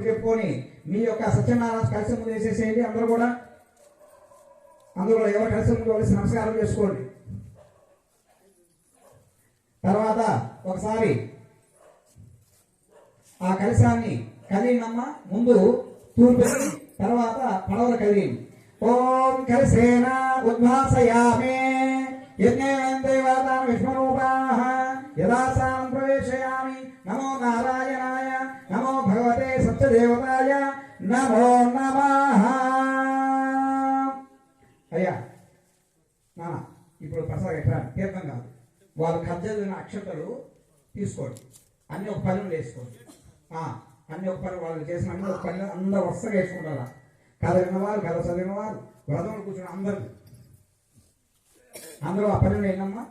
చెప్పుకొని మీ యొక్క సత్యనారాయణ కలిసి ముందు వేసేసేయండి. అందరూ కూడా ఎవరు కలిసి ముందు కలిసి నమస్కారం చేసుకోండి. తర్వాత ఒకసారి ఆ కలశాన్ని కదిలినమ్మ ముందు తూర్పు, తర్వాత పడవలు కదిలింది. ఓం కలసేన ఉద్వాసయామే విష్ణురూపాః యథాసాం ప్రవేశయామి. నమో నారాయణాయ నమో భగవతే సత్యదేవతాయ నమో నమః. అయ్యా నాన్న ఇప్పుడు ప్రసాదం ఎట్లా తీర్థం కాదు, వాళ్ళు ఖర్జలిన అక్షతలు తీసుకోండి, అన్ని ఒక పనులు వేసుకోండి. అన్ని ఒక పని వాళ్ళు చేసిన అన్ని ఒక పని అందరూ వరుసగా వేసుకుంటారా. కథ విన్నవారు, కథ చదివిన వారు, వ్రతంలో కూర్చుని అందరూ ఆ పనులు ఏంటమ్మా.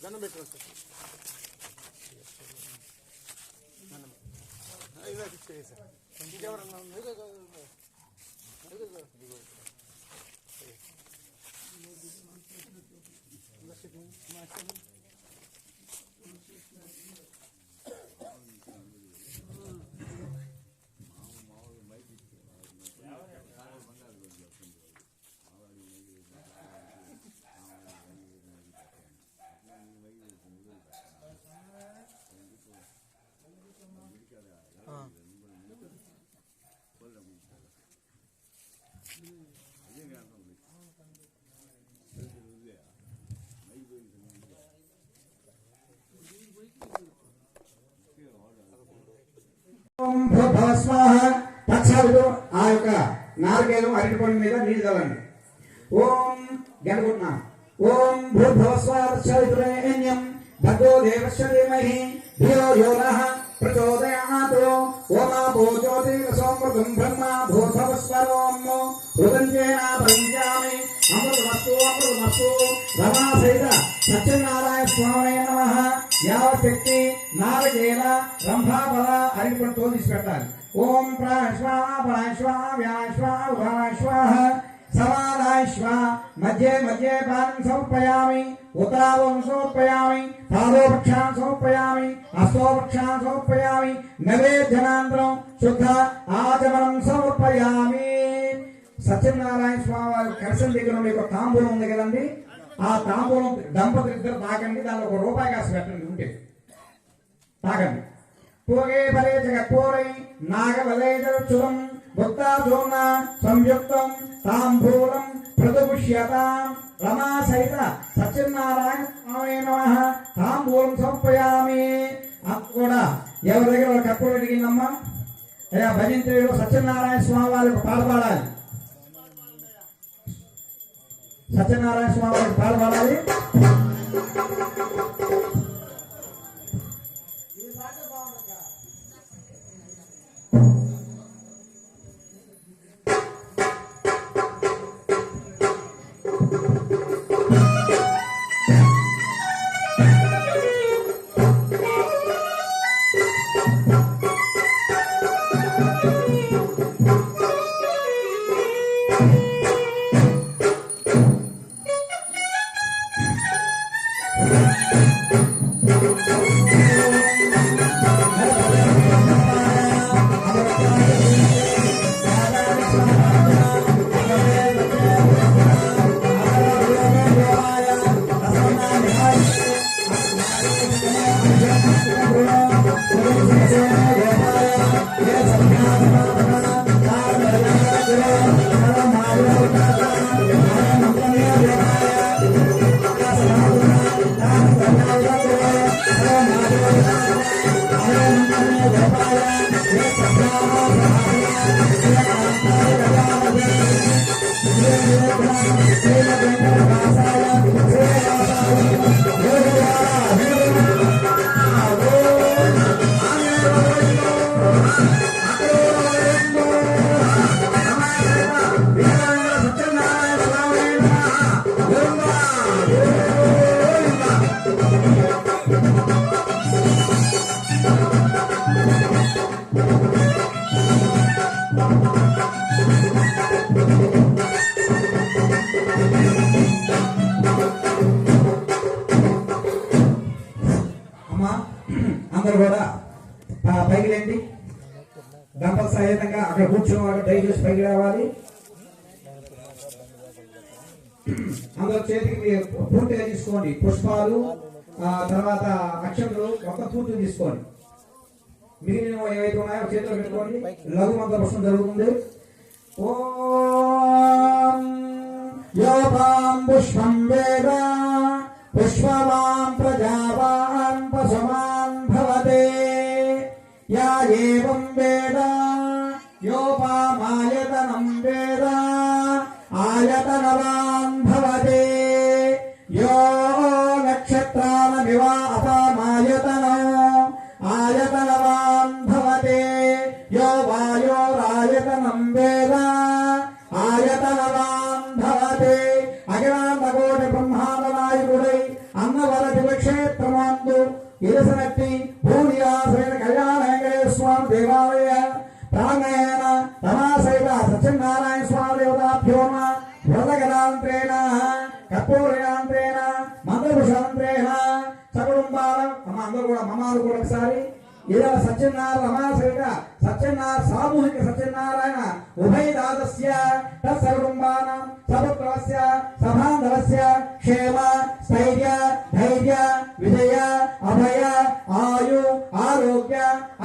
దండం పెట్టండి సార్. ఇంకెవరన్నా ఆ యొక్క నాలుగేళ్ళు అరటిపండు మీద నీళ్ళు చల్లండి. ఓం గణకుంటున్నా. ఓం భూర్భువస్వార్షేణ్యం భగో దేవస్య ధీమహి ధియో యో నః ప్రచోదయాత్. ఓమాపో జ్యోతిర్సోమృతం బ్రహ్మ భూర్భువస్వరోం రుదంజేన పంచామి. అమృతమస్తు అమృతమస్తు. రమాసైత సత్యనారాయణ స్వామి నమః. యావశక్తి నారకేల రంభాఫల అరటిపండు తోలు తీసి పెట్టాలి. ఓం ప్రాశ్వా ప్రాశ్వా వ్యాశ్వా ఉభాశ్వా సమానాశ్వా మధ్యే మధ్యే పాదం సమర్పయామి. ఉత్తరావం సమర్పయామి. పాదోపక్షాన్ సమర్పయామి. హస్తోపక్షాన్ సమర్పయామి. నైవేద్యానంతరం శుద్ధ ఆచమనం సమర్పయామి. సత్యనారాయణ స్వామి వారి కలశం దగ్గర మీకు తాంబూలం ఉంది కదండి, ఆ తాంబూలం దంపతులు ఇద్దరు తాగండి. దానిలో ₹1 కాసు పెట్టండి, ఉంటే తాగండి. పూగే ఫలే జగత్పూరై నాగవలేజురం భక్తాధూర్ణ సంయుక్తం తాంబూలం ప్రతిపుష్యతాం. రమా సహిత సత్యనారాయణ స్వామి నమః. తాంబూలం సమర్పయామి. కూడా ఎవరి దగ్గర కర్పూరం అడిగిందమ్మా. అయ్యా భజంత్రిలో సత్యనారాయణ స్వామి వారికి పాట పాడాలి. సత్యనారాయణ స్వామి వారికి పాట పాడాలి. అక్కడ కూర్చున్న వాళ్ళు దయచేసి పైకి రావాలి. అందరూ చేతికి పూర్తిగా తీసుకోండి. పుష్పాలు తర్వాత అక్షంతలు మొత్తం పూర్తిగా తీసుకోండి. మిగిలిన ఏవైతే ఉన్నాయో చేతిలో పెట్టుకోండి. లఘు మంత్ర పుష్పం జరుగుతుంది. ఓం యోపాం పుష్పం వేద పుష్పవాన్ ప్రజావాన్ పశుమాన్ భవతే యా ఏవం వేద యోపామాయతనం వేద ఆయతనవాన్ భవతే యో నక్షత్రానమివ అపామాయతనో ఆయతనవాన్ భవతే యో వాయోరాయతనం వేద ఆయతనవాన్ భవతే అఖిలాండకోటి బ్రహ్మాండ నాయకుడై అన్నవరటి క్షేత్రమందు ఇరసనట్టి భూనివాసైన కళ్యాణ వెంకటేశ్వర స్వామి దేవాలయ ప్రాంగణేన రమాసైత సత్యనారాయణ స్వామి దేవతాభ్యో వ్రతగదాంత్రేణ కర్పూరయాంత్రేణ మంత్రపుషాంత్రేణ సకుటుంబాలం అందరూ కూడా మమాలు కూడా ఒకసారి ఇలా సత్యనారాయణ రమాసైత సత్యనారాయణ సామూహిక సత్యనారాయణ ఉభయదాదస్య తత్సకుటుంబానం సపుత్రస్య సభాంధవస్య క్షేమ స్థైర్య ధైర్య విజయ అభయ ఆయు ఆరోగ్య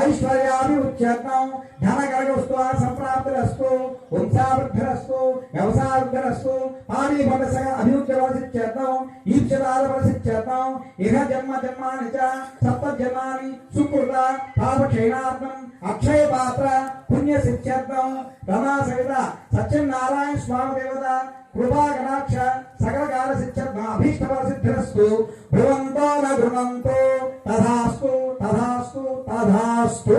ఐశ్వర్యాభివృద్ధ్యర్థం ధనకరగస్తు సంప్రాప్తిరస్తు వంశావృద్ధిరస్తు వ్యవసాయవృద్ధిరస్తు పాణిపద అభివృద్ధిరవసిత్యర్థం ఈప్సితాల పరిసిత్యర్థం ఇహ జన్మ జన్మాని చ సప్త జన్మాని సుకృత పాపక్షేణార్థం అక్షయ పాత్ర పుణ్య సిద్ధ్యర్థం రమా సహిత సత్యనారాయణ స్వామి దేవత కృపా కటాక్ష సకల కాల సిద్ధ్యర్థం అభీష్టఫల సిద్ధిరస్తు భ్రువంతో న గృణంతో తథాస్తు తథాస్తు తథాస్తు.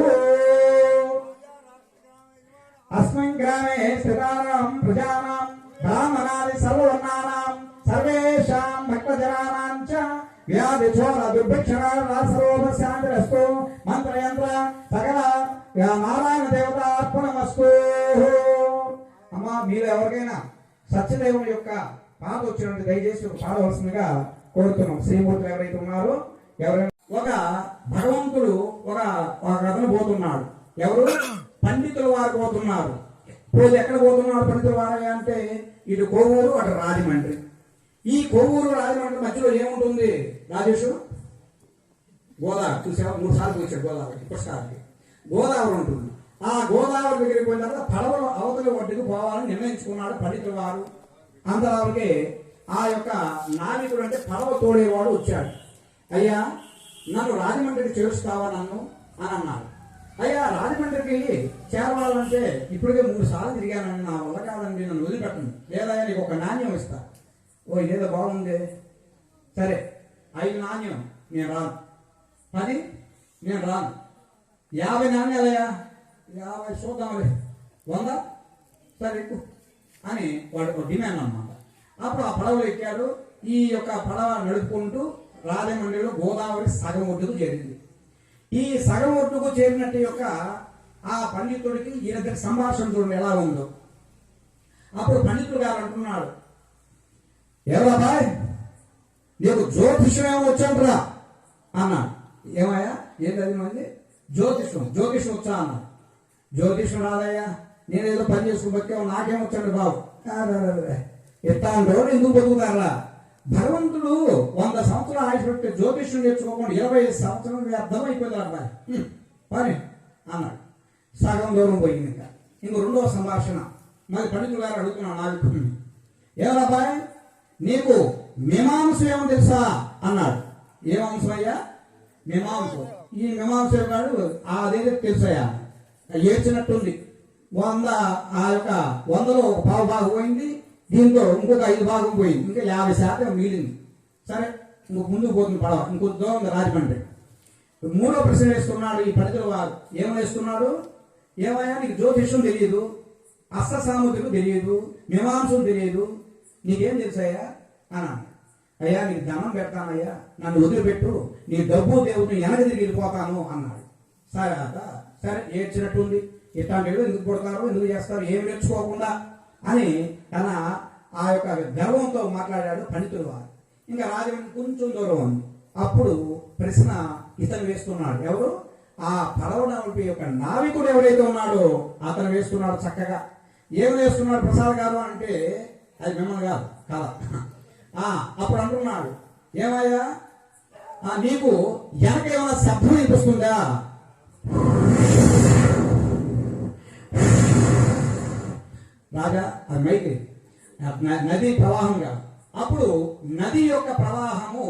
అస్మిన్ గ్రామే స్థితానాం ప్రజానాం బ్రాహ్మణాది సర్వవర్ణానాం సర్వేషాం భక్తజనానాం చ వ్యాధి చోర దుర్భిక్షణాసర్వశాంతిరస్తు. మంత్రయంత్ర సకల నారాయణ దేవత అర్పణమస్తు. అమ్మా మీరు ఎవరికైనా సత్యదేవుని యొక్క పాట వచ్చినట్టు దయచేసి ఒక పాడవలసిందిగా కోరుతున్నాం. శ్రీమూర్తులు ఎవరైతే ఉన్నారో ఎవరైనా ఒక భగవంతుడు ఒక కథను పోతున్నాడు. ఎవరు? పండితుల వారు పోతున్నారు. ఇప్పుడు ఎక్కడ పోతున్నారు పండితుల వారు అంటే ఇటు కోవూరు అటు రాజమండ్రి. ఈ కోవూరు రాజమండ్రి మధ్యలో ఏముంటుంది రాజేష్? గోదావరి. చూసావా? 3 సార్లు వచ్చాడు గోదావరి పుష్కరానికి. గోదావరి ఉంటుంది. ఆ గోదావరి దగ్గరికి పోయిన తర్వాత పడవలో అవతల ఒడ్డుకు పోవాలని నిర్ణయించుకున్నాడు పండితుల వారు. అంతలోకి ఆ యొక్క నావికుడు అంటే పడవ తోడేవాడు వచ్చాడు. అయ్యా నన్ను రాజమండ్రికి చేరుస్తావా నన్ను అని అన్నాడు. అయ్యా రాజమండ్రికి చేరవాలంటే ఇప్పటికే 3 సార్లు తిరిగానని నా వల్ల కాదండి, నన్ను వదిలిపెట్టండి, లేదా నీకు ఒక నాణ్యం ఇస్తా. ఓ ఇదేదో బాగుంది, సరే 5 నాణ్యం నేను రాను, 10 నేను రాను, 50 నాణ్యాలయ్యా, 50 చూద్దాంలే, 100 సరే ఎక్కువ అని వాడు ఒక డిమాండ్ అన్నమాట. అప్పుడు ఆ పడవలో ఎక్కాడు. ఈ యొక్క పడవ నడుపుకుంటూ రాజమండ్రిలో గోదావరి సగం ఒడ్డుకు చేరింది. ఈ సగం ఒడ్డుకు చేరినట్టు యొక్క ఆ పండితుడికి ఈయన సంభాషణ చూడండి ఎలా ఉందో. అప్పుడు పండితుడు గారు అంటున్నాడు, ఎవరా బాయ్ నీకు జ్యోతిష్యం ఏమో వచ్చంటురా అన్నాడు. ఏమయ్యా ఏం చదివింది? జ్యోతిష్యం వచ్చా అన్నాడు. జ్యోతిష్యం రాదయ్యా, నేనేదో పని చేసుకుని బతికావు, నాకేమొచ్చాడు బాబు. ఎత్తా అంటే ఎందుకు బతుకుతారా? భగవంతుడు 100 సంవత్సరాలు ఆయుష్ పెట్టి జ్యోతిష్యం నేర్చుకోకుండా 25 సంవత్సరాలు అర్థమైపోయింది అబ్బాయి పని అన్నాడు. సగం దూరం పోయింది. ఇంకో రెండవ సంభాషణ మరి పండితులు గారు అడుగుతున్నాడు నాకు, ఎవరబ్బాయి నీకు మీమాంస ఏమో తెలుసా అన్నాడు. ఏమాంసం అయ్యా? మీమాంసం. ఈ మీమాంస గారు అదేదో తెలుసయ్యా, ఏడ్చినట్టుంది. 100 ఆ యొక్క 100లో ఒక పావు భాగం పోయింది, దీంతో ఇంకొక 5 భాగం పోయింది, ఇంకా 50% మిగిలింది. సరే ఇంకొక ముందుకు పోతుంది పడవ, ఇంకొక దూరం ఉంది రాజమండ్రి. 3వ ప్రశ్న వేస్తున్నాడు ఈ పండితుల వారు. ఏమని వేస్తున్నాడు? ఏమయ్యా నీకు జ్యోతిష్యం తెలియదు, అస్త్రసాముద్రికం తెలియదు, మీమాంసం తెలియదు, నీకేం తెలుసయ్యా అన్నాడు. అయ్యా నీకు ధనం పెడతానయ్యా, నన్ను వదిలిపెట్టు, నీ డబ్బు దేవుడిని వెనక తిరిగి వెళ్ళిపోతాను అన్నాడు. సరే సరే ఏడ్చినట్టుంది, ఇట్లాంటి ఎందుకు కొడతారు, ఎందుకు చేస్తారు, ఏమి నేర్చుకోకుండా అని తన ఆ యొక్క గర్వంతో మాట్లాడాడు పండితులు వారు. ఇంకా రాజమండ్రి కొంచెం దూరం ఉంది. అప్పుడు ప్రశ్న ఇతను వేస్తున్నాడు. ఎవరు? ఆ పడవ నడిపే యొక్క నావికుడు ఎవరైతే ఉన్నాడో అతను వేస్తున్నాడు చక్కగా. ఏం వేస్తున్నాడు ప్రసాద్ గారు అంటే అది మిమ్మల్ని కాదు కదా. అప్పుడు అంటున్నాడు, ఏమయ్యా నీకు వెనక ఏమైనా శబ్దం వినిపిస్తుందా? రాజా అది మైకి నది ప్రవాహంగా. అప్పుడు నది యొక్క ప్రవాహము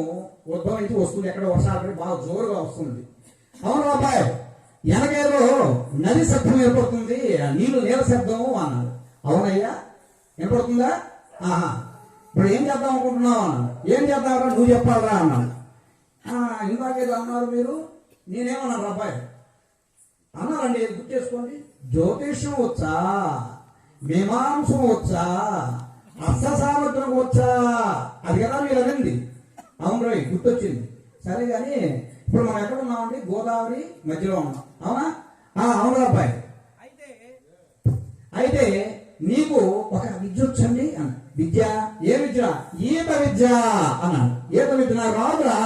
ఉద్భవించి వస్తుంది, ఎక్కడ వర్షాలు పడి బాగా జోరుగా వస్తుంది. అవును అబ్బాయి, వెనకేదో నది శబ్దం ఏర్పడుతుంది, నీళ్లు నీళ్ళ శబ్దము అన్నాడు. అవునయ్యా వినపడుతుందా? ఇప్పుడు ఏం చేద్దాం అనుకుంటున్నావు అన్నాడు. ఏం చేద్దామరా నువ్వు చెప్పాలరా అన్నాడు. ఇందాకేదో అన్నారు మీరు, నేనేమన్నాను అబ్బాయి అన్నారండి, గుర్తు చేసుకోండి. జ్యోతిష్యం వచ్చా, మీమాంసం వచ్చా, అస్త్ర సామర్థ్యం వచ్చా, అది కదా మీరు అనింది. అవును రోయ్ గుర్తొచ్చింది. సరే కానీ ఇప్పుడు మనం ఎక్కడ ఉన్నామండి? గోదావరి మధ్యలో ఉన్నాం, అవునా? అవును అబ్బాయి. అయితే నీకు ఒక విద్య వచ్చండి అన్న. విద్య? ఏ విద్య? ఈత విద్య అన్నాడు. ఈత విద్య నాకు రాదురా.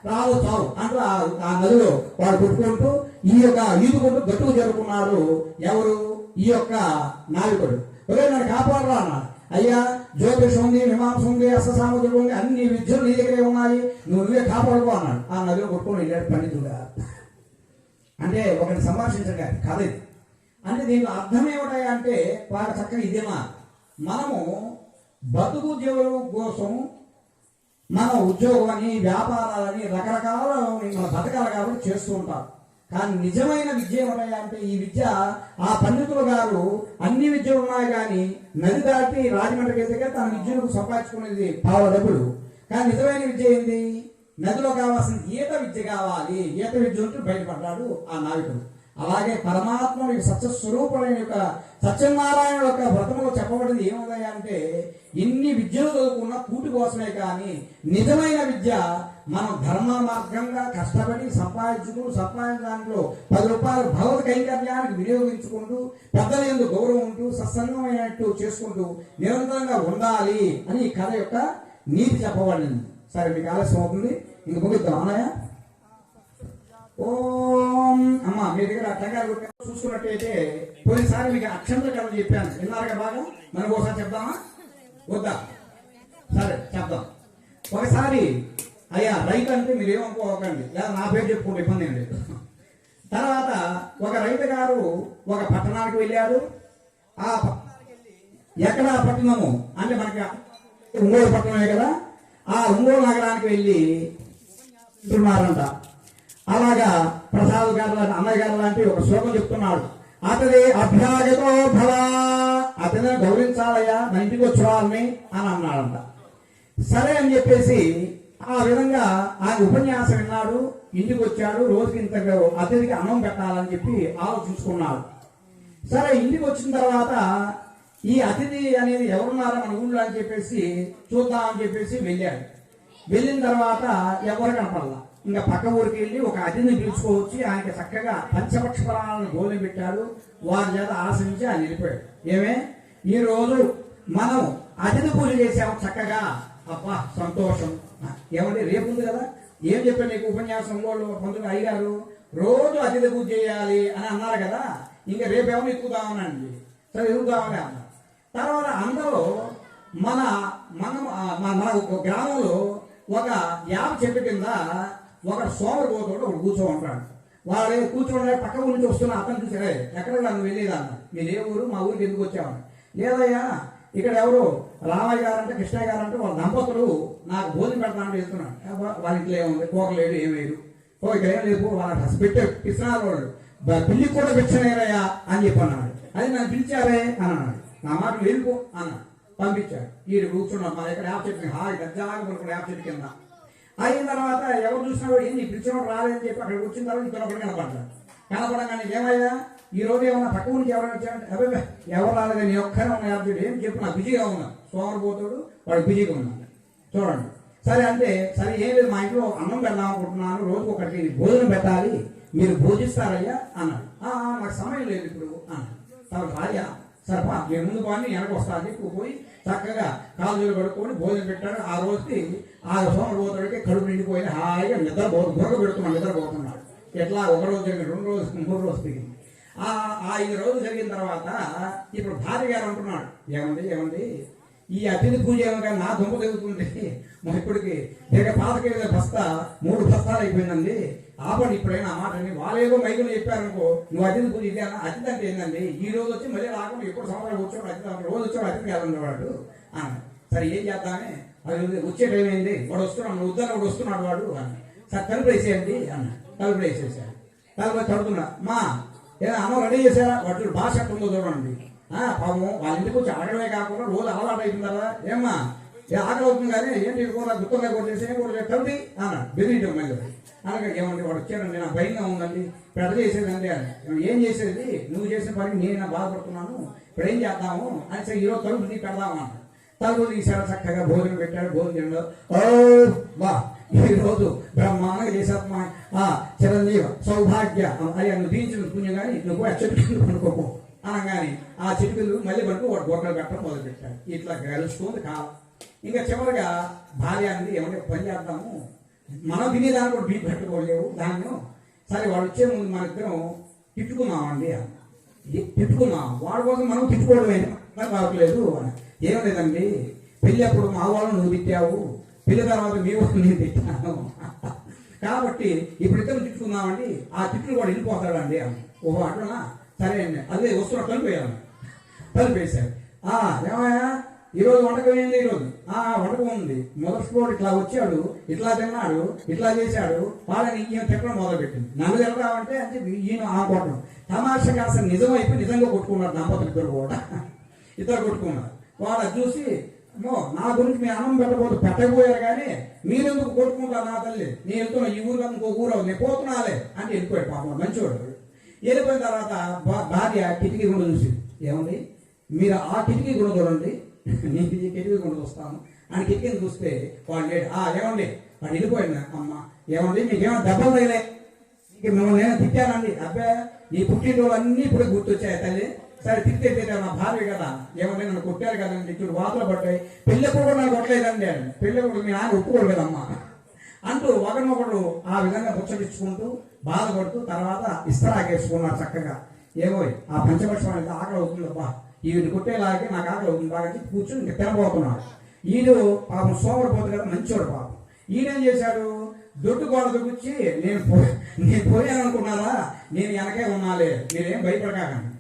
రాదు చాలు అంటూ ఆ నదిలో వాడు కొట్టుకుంటూ ఈ యొక్క ఈదుకుంటూ గట్టుకు చేరుకున్నారు. ఎవరు? ఈ యొక్క నావికుడు. ఒరే నన్ను కాపాడరా అన్నాడు. అయ్యా జ్యోతిషం ఉంది, మీమాంస ఉంది, అస్త్ర సామగ్రి ఉంది, అన్ని విద్యలు నీ దగ్గరే ఉన్నాయి, నువ్వే కాపాడుకో అన్నాడు. ఆ నదిలో కొట్టుకొని వెళ్ళాడు పండితుడా. అంటే ఒకరిని సంభాషించగా కథ ఇది. అంటే దీంట్లో అర్థం ఏమిటాయా అంటే వాడు చక్కగా ఇదేమా, మనము బతుకు జీవుల కోసం మన ఉద్యోగాన్ని, వ్యాపారాలని, రకరకాల మన బతకాలి కాబట్టి చేస్తూ ఉంటాం. కానీ నిజమైన విద్య ఏమయ్యా అంటే ఈ విద్య ఆ పండితులు గారు అన్ని విద్యలు ఉన్నాయి కానీ నది దాటి రాజమండ్రికి వెళ్తే తన విద్యను సంపాదించుకునేది పావుల డబ్బులు. కానీ నిజమైన విద్య ఏంది? నదిలో కావాల్సిన ఈత విద్య కావాలి. ఈత విద్య ఉంటూ బయటపడ్డాడు ఆ నావికుడు. అలాగే పరమాత్మ సత్యస్వరూపుడైన యొక్క సత్యనారాయణ యొక్క వ్రతంలో చెప్పబడింది ఏమవుతాయా అంటే ఇన్ని విద్యలు చదువుకున్న కూటి కోసమే కానీ నిజమైన విద్య మనం ధర్మ మార్గంగా కష్టపడి సంపాదించడంలో 10 రూపాయలు భగవత్ కైంకర్యానికి వినియోగించుకుంటూ పెద్దల యందు గౌరవం ఉంటూ సత్సంగమైనట్టు చేసుకుంటూ నిరంతరంగా ఉండాలి అని ఈ కథ యొక్క నీతి చెప్పబడింది. సరే మీకు ఆలస్యం అవుతుంది, ఇంక ముగిద్దాం అన్నయ్య. ఓం అమ్మ మీ దగ్గర టంగారు చూసుకున్నట్టయితే పోయినసారి మీకు అక్షంతర కథ చెప్పాను, విన్నారుగా బాగా. మనకు ఒకసారి చెప్దామా వద్దా? సరే చెప్దాం. ఒకసారి అయ్యా రైతు అంటే మీరు ఏమనుకోకండి, లేదా నా పేరు చెప్పుకుంటే ఇబ్బంది ఏం లేదు. తర్వాత ఒక రైతు గారు ఒక పట్టణానికి వెళ్ళాడు. ఆ ఎక్కడ పట్టణము అంటే మనకి ఒంగోలు పట్టణమే కదా. ఆ ఒంగోలు నగరానికి వెళ్ళి ఉంటున్నారంట. అలాగా ప్రసాద్ గారు అన్నయ్య గారు లాంటి ఒక శ్లోకం చెప్తున్నాడు. అతని అభ్యాగతో భవ, అతని గౌరవించాలయ్యా, మన ఇంటికి వచ్చాలని అని అన్నాడంట. సరే అని చెప్పేసి ఆ విధంగా ఆయన ఉపన్యాసం విన్నాడు. ఇంటికి వచ్చాడు. రోజుకి ఇంత అతిథికి అన్నం పెట్టాలని చెప్పి ఆలోచించుకున్నాడు. సరే ఇంటికి వచ్చిన తర్వాత ఈ అతిథి అనేది ఎవరున్నారో మన ఊళ్ళో అని చెప్పేసి చూద్దామని చెప్పేసి వెళ్ళాడు. వెళ్ళిన తర్వాత ఎవరు కనపడలా. ఇంకా పక్క ఊరికి వెళ్ళి ఒక అతిథిని పిలుచుకోవచ్చి ఆయనకి చక్కగా పంచపక్ష ఫలాలను గోలు పెట్టాడు. వారి చేత ఆశ్రయించి ఆయన వెళ్ళిపోయాడు. ఏమే ఈ రోజు మనం అతిథి పూజ చేసాము చక్కగా, అబ్బా సంతోషం. ఏమంటే రేపు ఉంది కదా, ఏం చెప్పారు నీకు ఉపన్యాసం వాళ్ళు పంతులు అయ్యారు, రోజు అతిథి పూజ చేయాలి అని అన్నారు కదా, ఇంకా రేపు ఏమైనా ఎక్కుదామనండి. సరే ఎదుగుదామని అన్నారు. తర్వాత అందరూ మన మన మన గ్రామంలో ఒక యాప చెట్టు కింద ఒక సోమరిపోతుడు ఒకడు కూర్చో ఉంటాడు. వాడు కూర్చోండి పక్క ఊరి నుంచి వస్తున్నా అతను చూసారే ఎక్కడ నన్ను వెళ్ళేది అన్న. మీరు ఏ ఊరు? మా ఊరికి ఎందుకు వచ్చామని. లేదయ్యా ఇక్కడ ఎవరు రామయ్య గారంటే కృష్ణయ్య గారంటే వాళ్ళ దంపతులు నాకు భోజనం పెడతానంటే వెళ్తున్నాడు. వాళ్ళ ఇంట్లో ఏముంది, కూరలేదు ఏమేరు, ఇక్కడ ఏం లేదు, వాళ్ళ పెట్టే పిచ్చినారు వాళ్ళు, పిల్లికి కూడా పిచ్చనేరయ్యా అని చెప్పి అన్నాడు. అది నన్ను పిలిచారే అని అన్నాడు. నా మాటలు వెళ్ళిపో అన్నాడు. పంపించాడు. ఈ కూర్చున్నాం మా దగ్గర యాప్ చెట్టు హాయి గజ్జాగా పడుకున్నాడు యాప్ చెట్టు కింద. అయిన తర్వాత ఎవరు చూసినా కూడా ఏంటి పిలిచినోడు రాలేదని చెప్పి అక్కడ వచ్చిన తర్వాత ఇంకొక ఒకటి కనపడ్డాడు. కనపడగానే ఏమయ్యా ఈ రోజు ఏమన్నా పక్క ఊరికి ఎవరైనా వచ్చారంటే అబ్బాయి ఎవరు రాలేదు, నీ ఒక్కనే ఉన్న యాప్ చెట్టు ఏం చెప్పు నాకు బిజీగా ఉన్నాను. సోమరిపోతాడు వాడు బిజీగా ఉన్నాడు చూడండి. సరే అంటే సరే ఏం లేదు, మా ఇంట్లో అన్నం పెడదాం అనుకుంటున్నాను, రోజు ఒకటి భోజనం పెట్టాలి, మీరు భోజిస్తారయ్యా అన్నాడు. నాకు సమయం లేదు ఇప్పుడు అన్నాడు. తర్వాత రాజా సరపా నేను ముందు పోని వెనక వస్తా అని చెప్పి పోయి చక్కగా కాలుజీలు కడుక్కొని భోజనం పెట్టాడు. ఆ రోజుకి ఆ సోమరిపోతాడికి కడుపు నిండిపోయి హాయిగా నిద్రపోతు బుర్ర పెడుతున్నాడు, నిద్రపోతున్నాడు. ఎట్లా ఒక రోజు జరిగింది, 2 రోజులు, 3 రోజులు తిరిగింది. ఆ 5 రోజులు జరిగిన తర్వాత ఇప్పుడు భార్య గారు అంటున్నాడు, ఏమండి ఈ అతిథి పూజ ఏమో కానీ నా దుంప తిరుగుతుంది, మా ఇప్పటికి పాతకేద బస్తా 3 బస్తాలు అయిపోయిందండి, ఆపండి ఇప్పుడైనా ఆ మాటని. వాళ్ళేదో మైకులు చెప్పారనుకో, నువ్వు అతిథి పూజ ఇదేనా? అతిథి అంటే ఏంటండి, ఈ రోజు వచ్చి మళ్ళీ రాకుండా ఎప్పుడు సంవత్సరాలు వచ్చాడు అతిథి, రోజు వచ్చాడు అతిథి కాదన్నవాడు అని. సరే ఏం చేద్దామని, అది వచ్చే టైం ఏంది, వాడు వస్తున్నాడు, నువ్వు వద్దని వాడు వస్తున్నాడు వాడు అని. సరే తలుపు వేసేయండి అన్న. తలుపు వేసేసాడు. తలుపు తడుతున్నా, మా ఏదో అన్నం రెడీ చేశారా, వాటి భాష ఎట్టుందో చూడండి. పాపం వాళ్ళ ఇంటికి వచ్చి అడగడమే కాకుండా రోజు అలవాటు అవుతుందా, ఏమ్మా ఆకలి అవుతుంది కానీ ఏంటి కూర గుర్తంగా కూడా చేసి కూడా తల్లి అన్నాడు. బెదిరించాం మళ్ళీ అనగా, ఏమండి వాడు వచ్చాడండి, నాకు భయంగా ఉందండి, ఇప్పుడు ఎట్లా చేసేదండి అని. ఏం చేసేది, నువ్వు చేసిన పని నేను బాధపడుతున్నాను, ఇప్పుడు ఏం చేద్దాము అని. సరే ఈరోజు తలుపు నీ పెడదాము అన్న. తలుపు తీసాడు, చక్కగా భోజనం పెట్టాడు. భోజనంలో బా ఈరోజు బ్రహ్మాండంగా చేసేమ్మా, చిరంజీవ సౌభాగ్య అయ్యా నువ్వు దీంచిన పుణ్యం కానీ నువ్వు ఆ చెట్టు కింద పనుకోపో అనగాని ఆ చెట్టులు మళ్ళీ పడుకు వాడు గొర్రెలు పెట్టడం మొదలు పెట్టాడు. ఇట్లా గెలుస్తుంది కాలం. ఇంకా చివరిగా భార్య అంది, ఏమంటే పని చేద్దాము, మనం తినేదాన్ని కూడా బీట్ పెట్టుకోలేవు దాన్ని. సరే వాడు వచ్చే ముందు మన ఇద్దరం తిట్టుకున్నామండి అని. తిట్టుకున్నాం, వాడి కోసం మనం తిట్టుకోవడమే రావట్లేదు అని. ఏం లేదండి, పెళ్ళి అప్పుడు మా వాళ్ళు నువ్వు తిట్టావు, పెళ్లి తర్వాత మీ వాళ్ళు నేను తిట్టాను, కాబట్టి ఇప్పుడు ఇద్దరు తిట్టుకుందామండి, ఆ తిట్లు కూడా వెళ్ళిపోతాడండి అని. ఓహో అట్లనా, సరే అండి, అదే వస్తున్నా కలిపేయాలి. కలిపేశారు. ఏమయ్యా ఈరోజు వంటకం ఏంది, ఈరోజు వంటకం ఉంది, మొదటి ఇట్లా వచ్చాడు, ఇట్లా తిన్నాడు, ఇట్లా చేశాడు, వాళ్ళని ఈయన తిట్టడం మొదలుపెట్టింది. నన్ను తిడతామంటే అంటే ఈయన ఆ కొట్టడం తమాషగా అసలు నిజమైపోయి నిజంగా కొట్టుకున్నారు దంపతులు ఇద్దరు కూడా. ఇద్దరు కొట్టుకున్నారు. వాడు చూసి నా గురించి మీ అన్నం పెట్టకపోయారు కానీ మీరెందుకు కొట్టుకుంటారు నా తల్లి, నేను వెళ్తున్నా ఈ ఊరు ఇంకో ఊరు నేను పోతున్నాలే అంటే వెళ్ళిపోయాడు. పాపం మంచివాడు. వెళ్ళిపోయిన తర్వాత భార్య కిటికీ గుండా చూసి, ఏమండి మీరు ఆ కిటికీ గుండా చూడండి, నేను కిటికీ గుండా చూస్తాను అని. కిటికీని చూస్తే వాడు లేడు. ఏమండి వాడు వెళ్ళిపోయింది. అమ్మ ఏమండి మీకేమో దెబ్బలు తగిలే, నీకు మిమ్మల్ని నేను తిట్టానండి. అబ్బాయి నీ పుట్టినరోజు అన్నీ ఇప్పుడు గుర్తొచ్చాయి తల్లి. సరే తిట్టే నా భార్య కదా, ఏమంటే నన్ను కొట్టారు కదండి, చూడు వాతలు పడ్డాయి, పెళ్ళెప్పుడు కూడా నాకు కొట్టలేదండి అని. పెళ్ళెప్పుడు మీ నాన్న ఒప్పుకోడు కదమ్మా అంటూ ఒకరినొకరు ఆ విధంగా ముచ్చటించుకుంటూ బాధపడుతూ తర్వాత ఇస్తరాకేసుకున్నారు చక్కగా. ఏమో ఆ పంచపక్షం అనేది ఆకలి అవుతుందబ్బా, ఈవిని కొట్టేలాగే నాకు ఆకలి అవుతుంది బాగా కూర్చొని ఇంకా తినబోతున్నాడు. ఈడు పాపం సోమరిపోతుంది కదా, మంచివాడు పాపం. ఈయనేం చేశాడు, దొడ్డు గోడకు కూర్చి నేను పోయాను అనుకున్నారా, నేను వెనకే ఉన్నాలే, మీరేం భయపడకాకండి.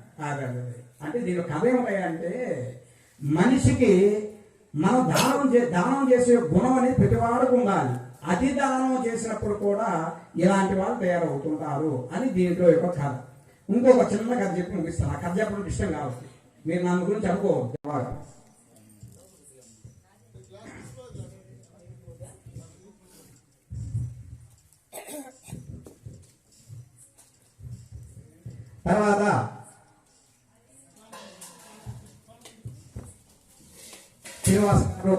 అంటే దీని కథ ఏమిటాయంటే, మనిషికి మనం దానం చేసే గుణం అనేది ప్రతి వాడికి ఉండాలి. అతి దానం చేసినప్పుడు కూడా ఇలాంటి వాళ్ళు తయారవుతుంటారు అని దీంట్లో యొక్క కథ. ఇంకొక చిన్న కథ చెప్పి ముగిస్తాను. ఆ కథ చెప్పడం ఇష్టం కాబట్టి మీరు నా గురించి అనుకోవద్దు. తర్వాత శ్రీనివాస గారు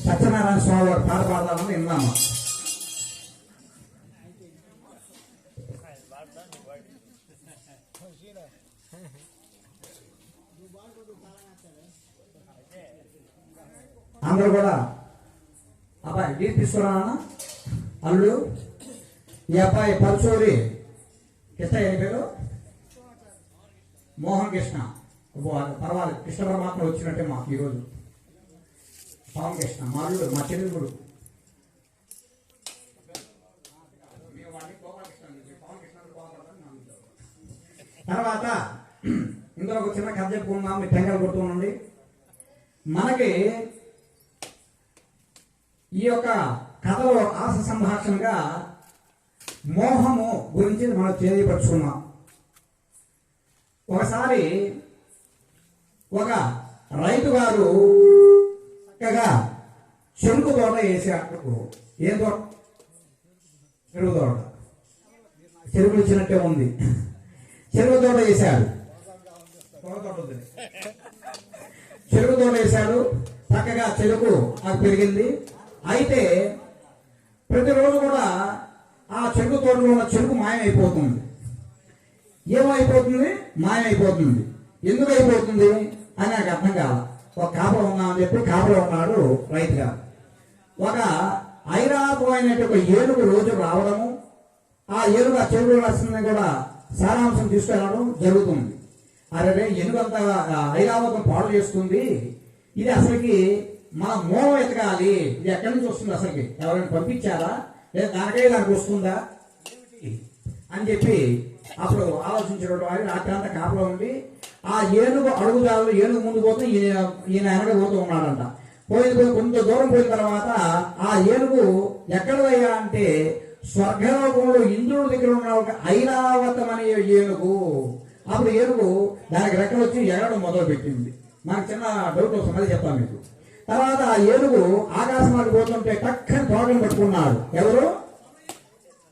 సత్యనారాయణ స్వామి వారు పాట పాడదామని విన్నాము. అందరూ కూడా అబ్బాయి డీ తీసుకురానా అల్లుడు, ఈ అబ్బాయి పరుచూరి కృష్ణ పేరు మోహన్ కృష్ణ. పర్వాలేదు, కృష్ణ పరమాత్మ వచ్చినట్టే మాకు ఈరోజు. పవన్ కృష్ణ మా అల్లుడు, మా చెల్లెలుడు. తర్వాత ఇందులో ఒక చిన్న కథ చెప్పుకున్నాం, మీరు టెంకలు కొట్టుకోండి. మనకి ఈ యొక్క కథలో ఆశ సంభాషణగా మోహము గురించి మనం తెలియపరుచుకున్నాం. ఒకసారి ఒక రైతు గారు చక్కగా చెరుకు తోట వేసాడు. ఏం తోట? చెరుకు తోట. చెరుకులు ఇచ్చినట్టే ఉంది. చెరుకు తోట వేశాడు. చెరుకు తోట వేశాడు. చక్కగా చెరుకు నాకు పెరిగింది. అయితే ప్రతిరోజు కూడా ఆ చెరుకు తోటలో ఉన్న చెరుకు మాయమైపోతుంది. ఏమైపోతుంది? మాయమైపోతుంది. ఎందుకు అయిపోతుంది అని నాకు అర్థం కాదు. ఒక కాపలా ఉన్నామని చెప్పి కాపలా ఉన్నాడు రైతుగా. ఒక ఐరాపోయినట్టు ఒక ఏనుగు రోజు రావడము, ఆ ఏనుగు ఆ చెరుకు రాసిందని కూడా సారాంశం తీసుకెళ్ళడం జరుగుతుంది. అరే ఏనుగు అంతా ఐరావతం పాడు చేస్తుంది, ఇది అసలుకి మన మూలం ఎతకాలి, ఇది ఎక్కడి నుంచి వస్తుంది, అసలుకి ఎవరైనా పంపించారా లేదా దానికి వస్తుందా అని చెప్పి అప్పుడు ఆలోచించడం వారి రాత్రి అంతా కాపలో ఉండి ఆ ఏనుగు అడుగుదారులు ఏనుగు ముందు పోతే ఈయన వెనక పోతూ ఉన్నాడంట. పోయి కొంత దూరం పోయిన తర్వాత ఆ ఏనుగు ఎక్కడదయ్యా అంటే స్వర్గలోకంలో ఇంద్రుడి దగ్గర ఉన్న ఒక ఐరావతం అనే ఏనుగు. అప్పుడు ఏనుగు దానికి రెక్కలు వచ్చి ఎగరడం మొదలు పెట్టింది. నాకు చిన్న డౌట్ వస్తుంది, అది చెప్తాను మీకు. తర్వాత ఆ ఏనుగు ఆకాశంలోకి పోతుంటే టక్కని తోటను పట్టుకున్నాడు. ఎవరు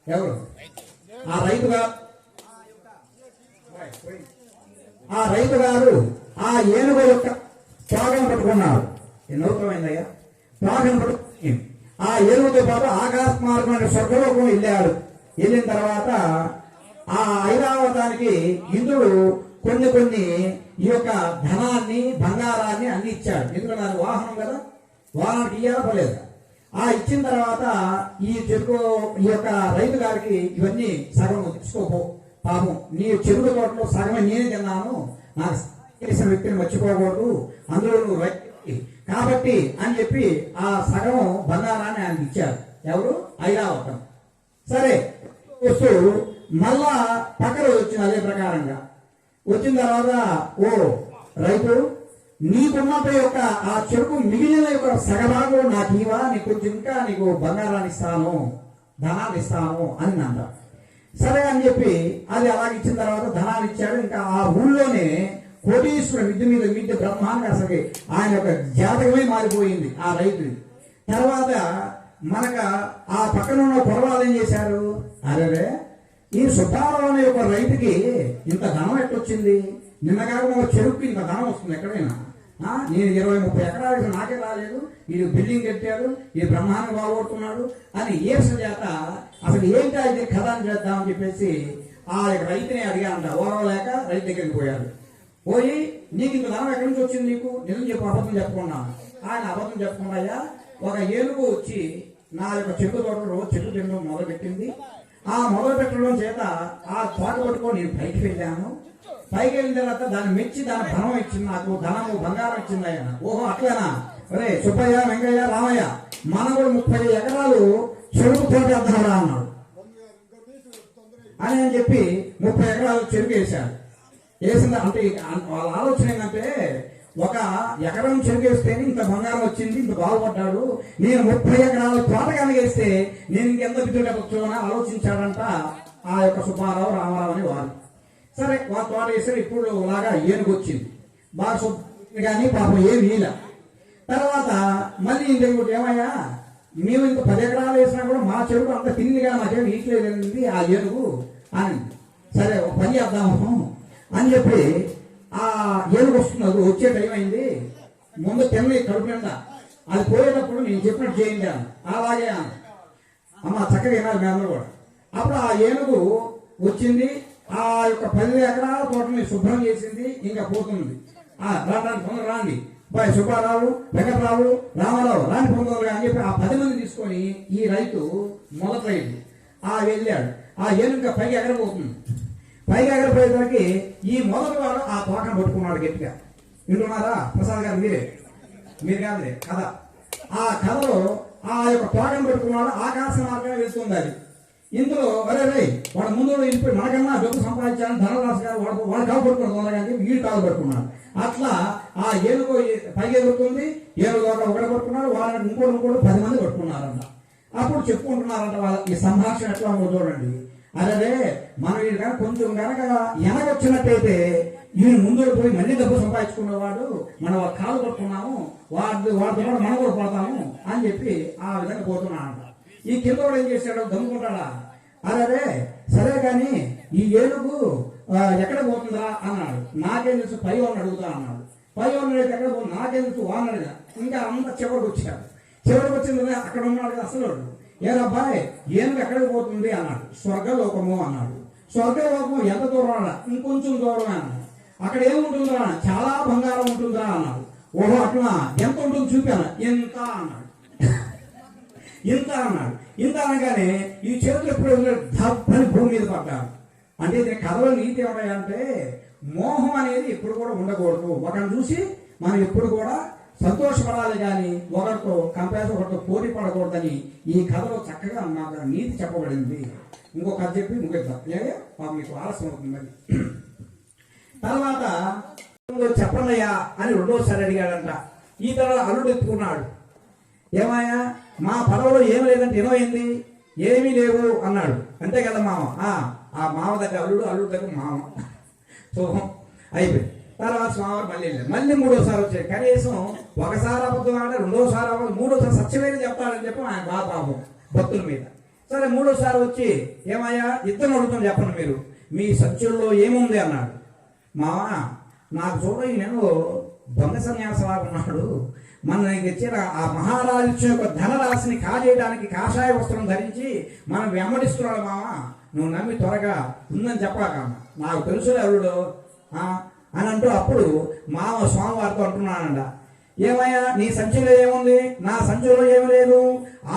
ఎవరు ఆ రైతు గారు. ఆ రైతు గారు ఆ ఏనుగు యొక్క తోటను పట్టుకున్నాడు. ఎన్నోకమైందయ్యా తోటను పట్టుకుని ఆ ఏనుగుతో పాటు ఆకాశ మార్గమైన స్వర్గలోకం వెళ్ళాడు. వెళ్ళిన తర్వాత ఆ ఐరావతానికి ఇంద్రుడు కొన్ని ఈ యొక్క ధనాన్ని బంగారాన్ని అన్ని ఇచ్చాడు. ఎందుకంటే అది వాహనం కదా, వాహనానికి ఇయ్యాలా పర్లేదు. ఆ ఇచ్చిన తర్వాత ఈ చెరుకు ఈ యొక్క రైతు గారికి ఇవన్నీ సగం తీసుకోపో, పాపం నీ చెరుకు తోటలో సగమే నేనే తిన్నాను, నాకు చేసిన వ్యక్తిని మర్చిపోకూడదు, అందులో నువ్వు కాబట్టి అని చెప్పి ఆ సగం బంగారాన్ని ఆయనకి ఇచ్చారు. ఎవరు? ఐరావతం. సరే వస్తూ మళ్ళా పక్కన వచ్చింది. అదే ప్రకారంగా వచ్చిన తర్వాత ఓ రైతు, నీకున్నట్టు యొక్క ఆ చెరుకు మిగిలిన యొక్క సగభాగం నాకు ఇవా, నీకు కొంచెం ఇంకా నీకు బంగారాన్ని ఇస్తాను, ధనాన్ని ఇస్తాను అని అంట. సరే అని చెప్పి అది అలాగ ఇచ్చిన తర్వాత ధనాన్ని ఇచ్చాడు. ఇంకా ఆ ఊళ్ళోనే కోటీశ్వరుడు మిద్ది బ్రహ్మాండ అసలు ఆయన యొక్క జాతకమే మారిపోయింది ఆ రైతుది. తర్వాత మనక ఆ పక్కన ఉన్న పొరవాళ్ళు ఏం చేశారు, అరే ఈ సుబ్బారావు అనే ఒక రైతుకి ఇంత ధనం ఎట్టొచ్చింది, నిన్నగా చెరుకు ఇంత ధనం వస్తుంది ఎక్కడైనా, నేను 20-30 ఎకరాలు నాకే రాలేదు, వీడు బిల్డింగ్ కట్టాడు, ఈ బ్రహ్మాండం బాగొడుతున్నాడు అని ఏర్స చేత అసలు ఏంటో అయితే కథ అని చేద్దామని చెప్పేసి ఆ రైతుని అడిగానంట. ఓరవలేక రైతు దగ్గరికి పోయాడు. పోయి నీకు ఇంత ధనం ఎక్కడి నుంచి వచ్చింది, నీకు నిజం చెప్పు, అబద్ధం చెప్పుకున్నా. ఆయన అబద్ధం చెప్పుకున్నాయా, ఒక ఏనుగు వచ్చి నా యొక్క చెట్టు తోటలో చెట్టు తినడం మొదలుపెట్టింది. ఆ మొదలు పెట్టడం చేత ఆ తోట పట్టుకొని నేను పైకి వెళ్ళాను. పైకి వెళ్ళిన తర్వాత దాన్ని మెచ్చి దాని ధనం ఇచ్చింది, నాకు ధనము బంగారం ఇచ్చింది ఆయన. ఓహో అట్లనా, అరే సుబ్బయ్య వెంకయ్య రామయ్య మనం కూడా 30 ఎకరాలు చెరుకు తోటేద్దామరా అన్నాడు. అని చెప్పి 30 ఎకరాలు చెరుకు వేశాడు. వేసింది అంటే వాళ్ళ ఆలోచన ఏంటంటే ఒక ఎకరం చెరుకు వేస్తేనే ఇంత బంగారం వచ్చింది, ఇంత బాగుపడ్డాడు, నేను 30 ఎకరాలు తోట కనిగేస్తే నేను ఇంకెంత బిడ్డవచ్చు అని ఆలోచించాడంట ఆ యొక్క సుబ్బారావు రామారావు అని వారు. సరే వాళ్ళ తోట వేసారు. ఇప్పుడు లాగా ఏనుగు వచ్చింది బాగా శుభ్ర, కానీ పాపం ఏమి ఇలా. తర్వాత మళ్ళీ ఇంకొకటి ఏమయ్యా, మేము ఇంత 10 ఎకరాలు వేసినా కూడా మా చెరుకు అంత తిండిగా మాకేమి ఈట్లేదండి ఆ ఏనుగు అని. సరే ఒక పని చేద్దాము అని చెప్పి ఆ ఏనుగు వస్తున్నది, వచ్చే టైం అయింది, ముందు తిన్నది కడుపు నిండా, అది పోయేటప్పుడు నేను చెప్పినట్టు చేయండి అని. అలాగే అమ్మ చక్కగా వినాలి మీ అందరూ కూడా. అప్పుడు ఆ ఏనుగు వచ్చింది, ఆ యొక్క 10 ఎకరాల తోటని శుభ్రం చేసింది, ఇంకా పోతుంది. రాండి తొందర రాండి, బాయ్ సుబ్బారావు వెంకటరావు రామారావు రాని పొందరు అని చెప్పి ఆ 10 మంది తీసుకొని ఈ రైతు మొదటి రైతు వెళ్ళాడు. ఆ ఏనుగు పైకి ఎగరబోతుంది. పైకి ఎగరపోయేసరికి ఈ మొదటి వాడు ఆ తోటను పట్టుకున్నాడు గట్టిగా. వింటున్నారా ప్రసాద్ గారు, మీరు కాదులే కథ. ఆ కథలో ఆ యొక్క తోటను పట్టుకున్నాడు, ఆకాశ మార్గంగా వెళ్తుంది అది. ఇందులో అరే వాడు ముందు వెళ్ళిపోయి మనకన్నా డబ్బు సంపాదించాలని ధనరాశి గారు వాడు కాలు పట్టుకున్నాడు, కానీ వీడు కాలు పట్టుకున్నాడు. అట్లా ఆ ఏనుగు పైకి ఎగురుతుంది, ఏనుగు ఒకటి పట్టుకున్నాడు, వాళ్ళని ఇంకోటి 10 మంది పట్టుకున్నారంట. అప్పుడు చెప్పుకుంటున్నారంట వాళ్ళ ఈ సంభాషణ ఎట్లా ఉందో చూడండి. అరే మనం వీడు కనుక కొంచెం కనుక వెనకొచ్చినట్టయితే ఈయన ముందు పోయి మళ్ళీ డబ్బు సంపాదించుకున్నవాడు మనం కాలు పట్టుకున్నాము, వాడితో మనం కూడా పడతాము అని చెప్పి ఆ విధంగా పోతున్నాడంట. ఈ కింద కూడా ఏం చేశాడు, దమ్ముకుంటాడా, అరే సరే కానీ ఈ ఏనుగు ఎక్కడ పోతుందా అన్నాడు. నాకేం తెలుసు, పై వాళ్ళని అడుగుతా అన్నాడు. పై వాళ్ళని ఎక్కడ పోతుంది, నాకేం తెలుసు వాడినడుగా. ఇంకా అంత చివరికి వచ్చాడు. చివరికి వచ్చింది అక్కడ ఉన్నాడు కదా అసలు, ఏరబ్బాయి ఏనుగు ఎక్కడికి పోతుంది అన్నాడు. స్వర్గలోకము అన్నాడు. స్వర్గలోకము ఎంత దూరం అన్నా, ఇంకొంచెం దూరమే అన్నాడు. అక్కడ ఏముంటుందా, చాలా బంగారం ఉంటుందా అన్నాడు. ఓహో అట్లా ఎంత ఉంటుంది చూపాను, ఎంత అన్నాడు. ఇంత అన్నాడు. ఇంత అనగానే ఈ చేతులు ఎప్పుడు దప్పని భూమి మీద పడ్డారు. అంటే దీని కథలో నీతి ఏమిటంటే మోహం అనేది ఎప్పుడు కూడా ఉండకూడదు. ఒకరిని చూసి మనం ఎప్పుడు కూడా సంతోషపడాలి కానీ ఒకరితో కంపేర్ ఒకరితో పోటీ పడకూడదని ఈ కథలో చక్కగా నాకు నీతి చెప్పబడింది. ఇంకో కథ చెప్పి ముగిద్దాం. మీకు ఆలస్యం అవుతుంది. మరి తర్వాత చెప్పన్నయ్యా అని రెండోసారి అడిగాడంట. ఈ తర్వాత అల్లుడు ఎత్తుకున్నాడు. ఏమయ్యా మా పడవలో ఏం లేదంటే ఏమైంది? ఏమీ లేవు అన్నాడు. అంతే కదా మామ. ఆ మామ దగ్గర అల్లుడు, అల్లుడు దగ్గర మామ. సో అయిపోయింది. తర్వాత స్వామివారు మళ్ళీ వెళ్ళారు. మళ్ళీ మూడోసారి వచ్చాయి. కనీసం ఒకసారి అబద్ధం ఆడ, రెండోసారి అబద్ధం, మూడోసారి సత్యమేది చెప్తాడని చెప్పి ఆయన బాధపాపం భక్తుల మీద. సరే మూడోసారి వచ్చి ఏమయ్యా ఇద్దరు అడుగుతాం చెప్పండి మీరు, మీ సత్యంలో ఏముంది అన్నాడు. మామ నాకు చూడ నేను దొంగ సన్యాసలాగా ఉన్నాడు. మనకి ఇచ్చిన ఆ మహారాజు యొక్క ధనరాశిని కాజేయడానికి కాషాయ వస్త్రం ధరించి మనం వెంబడిస్తున్నాడు. మామ నువ్వు నమ్మి త్వరగా ఉందని చెప్పాక నాకు తెలుసు అల్లుడు అని అంటూ అప్పుడు మామ స్వామివారితో అంటున్నానంట. ఏమయ్యా నీ సంచిలో ఏముంది? నా సంచిలో ఏమి లేదు.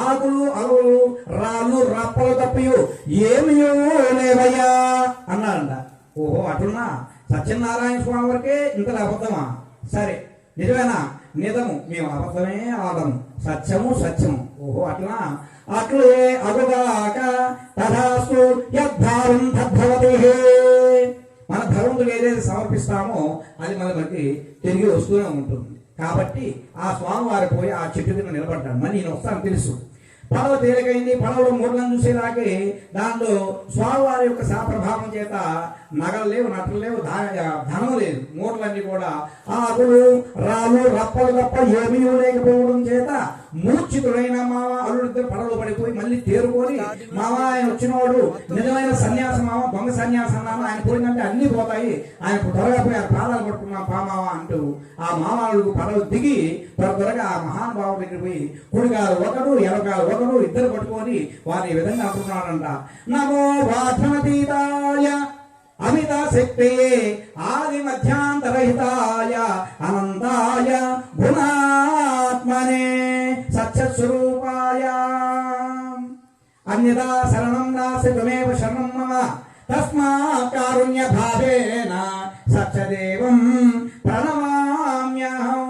ఆకులు అలువులు రాళ్ళు రప్పలు తప్పయు ఏమి లేవయ్యా అన్నాడంట. ఓహో అటున్నా సత్యనారాయణ స్వామి వరకే ఇంతలో అబద్ధమా? సరే నిజమేనా? నిజము. మేము అబద్ధమే ఆడము, సత్యము సత్యము. ఓహో అట్లా అట్లే అగుగాక తథాస్తు యద్భావం తద్భవతి. మన భగవంతుడు ఏదైతే సమర్పిస్తామో అది మనకి తిరిగి వస్తూనే ఉంటుంది. కాబట్టి ఆ స్వామివారి పోయి ఆ చెట్టు కింద నిలబడ్డాడు. మరి నేను వస్తాను తెలుసు. పడవ తేలికైంది. పడవలో మూటలను చూసేలాగే దాంట్లో స్వామివారి యొక్క సాప్రభావం చేత నగలు లేవు, నటలు లేవు, ధనం లేదు. మూటలన్నీ కూడా ఆకులు రాళ్ళు రప్పలు తప్ప ఏమీ లేకపోవడం చేత మూర్ఛితుడైన మామ అల్లుడిద్దరు పడవలో పడిపోయి మళ్ళీ తేరుకొని మామ ఆయన వచ్చినవాడు నిజమైన సన్యాసం మామ, దొంగ సన్యాసం అన్నాము. ఆయన పోయిందంటే అన్ని పోతాయి, ఆయన త్వరగా పోయి ఆ ప్రాణాలు పట్టుకున్నాం పామావ అంటూ ఆ మామూలు పడవ దిగి త్వరగా ఆ మహానుభావుడి దగ్గర పోయి కుడిగారు ఒకడు ఎడగారు ఒకడు ఇద్దరు పట్టుకొని వారి విధంగా అంటున్నాడంట. నమో వాధనతీతాయ అమిత శక్తే ఆది మధ్యాంతరహితాయ అనంతాయ గుణాత్మనే సత్యస్వరూపాయ అన్యదా శరణం నాస్తి త్వమేవ శరణం మమ తస్మాత్ కారుణ్య భావేన సత్యదేవం ప్రణమామ్యహం.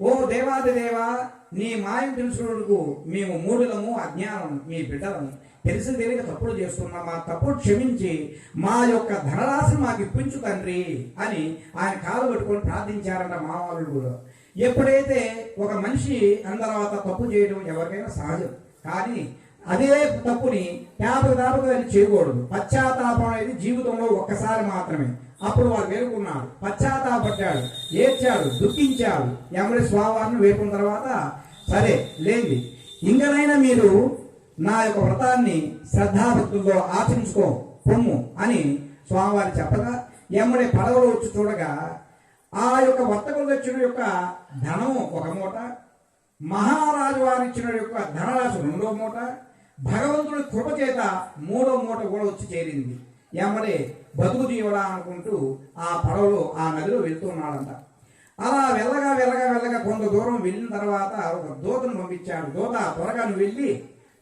ఓ దేవాది దేవా, నీ మాయం తెలుసుకున్నకు మేము మూఢులము, అజ్ఞానం మీ బిడ్డలము. తెలిసి తెలియక తప్పులు చేస్తున్నాం, మా తప్పుడు క్షమించి మా యొక్క ధనరాశిని మాకు ఇప్పించు తండ్రి అని ఆయన కాలు పట్టుకొని ప్రార్థించారంట మామూలు కూడా. ఎప్పుడైతే ఒక మనిషి అన్న తర్వాత తప్పు చేయడం ఎవరికైనా సహజం, కానీ అదే తప్పుని తాపగా చేయకూడదు. పశ్చాత్తాపం అనేది జీవితంలో ఒక్కసారి మాత్రమే. అప్పుడు వాడు వేడుకున్నాడు, పశ్చాత్తాపడ్డాడు, ఏడ్చాడు, దుఃఖించాడు. ఎవరి స్వామివారిని వేడుకున్న తర్వాత సరే లేండి, ఇంకనైనా మీరు నా యొక్క వ్రతాన్ని శ్రద్ధాభక్తులతో ఆచరించుకో పొమ్ము అని స్వామివారి చెప్పగా ఎమ్మడే పడవలో వచ్చి చూడగా ఆ యొక్క వర్తకులు తెచ్చిన యొక్క ధనము ఒక మూట, మహారాజు వారు ఇచ్చిన యొక్క ధనరాశి రెండో మూట, భగవంతుడి కృప చేత మూడో మూట కూడా వచ్చి చేరింది. ఎమ్మడే బతుకు తీయడా అనుకుంటూ ఆ పడవలో ఆ నదిలో వెళ్తున్నాడంట. అలా వెళ్ళగా వెళ్ళగా వెళ్ళగా కొంత దూరం వెళ్ళిన తర్వాత ఒక దూతను పంపించాడు. దూత త్వరగా నువ్వు వెళ్ళి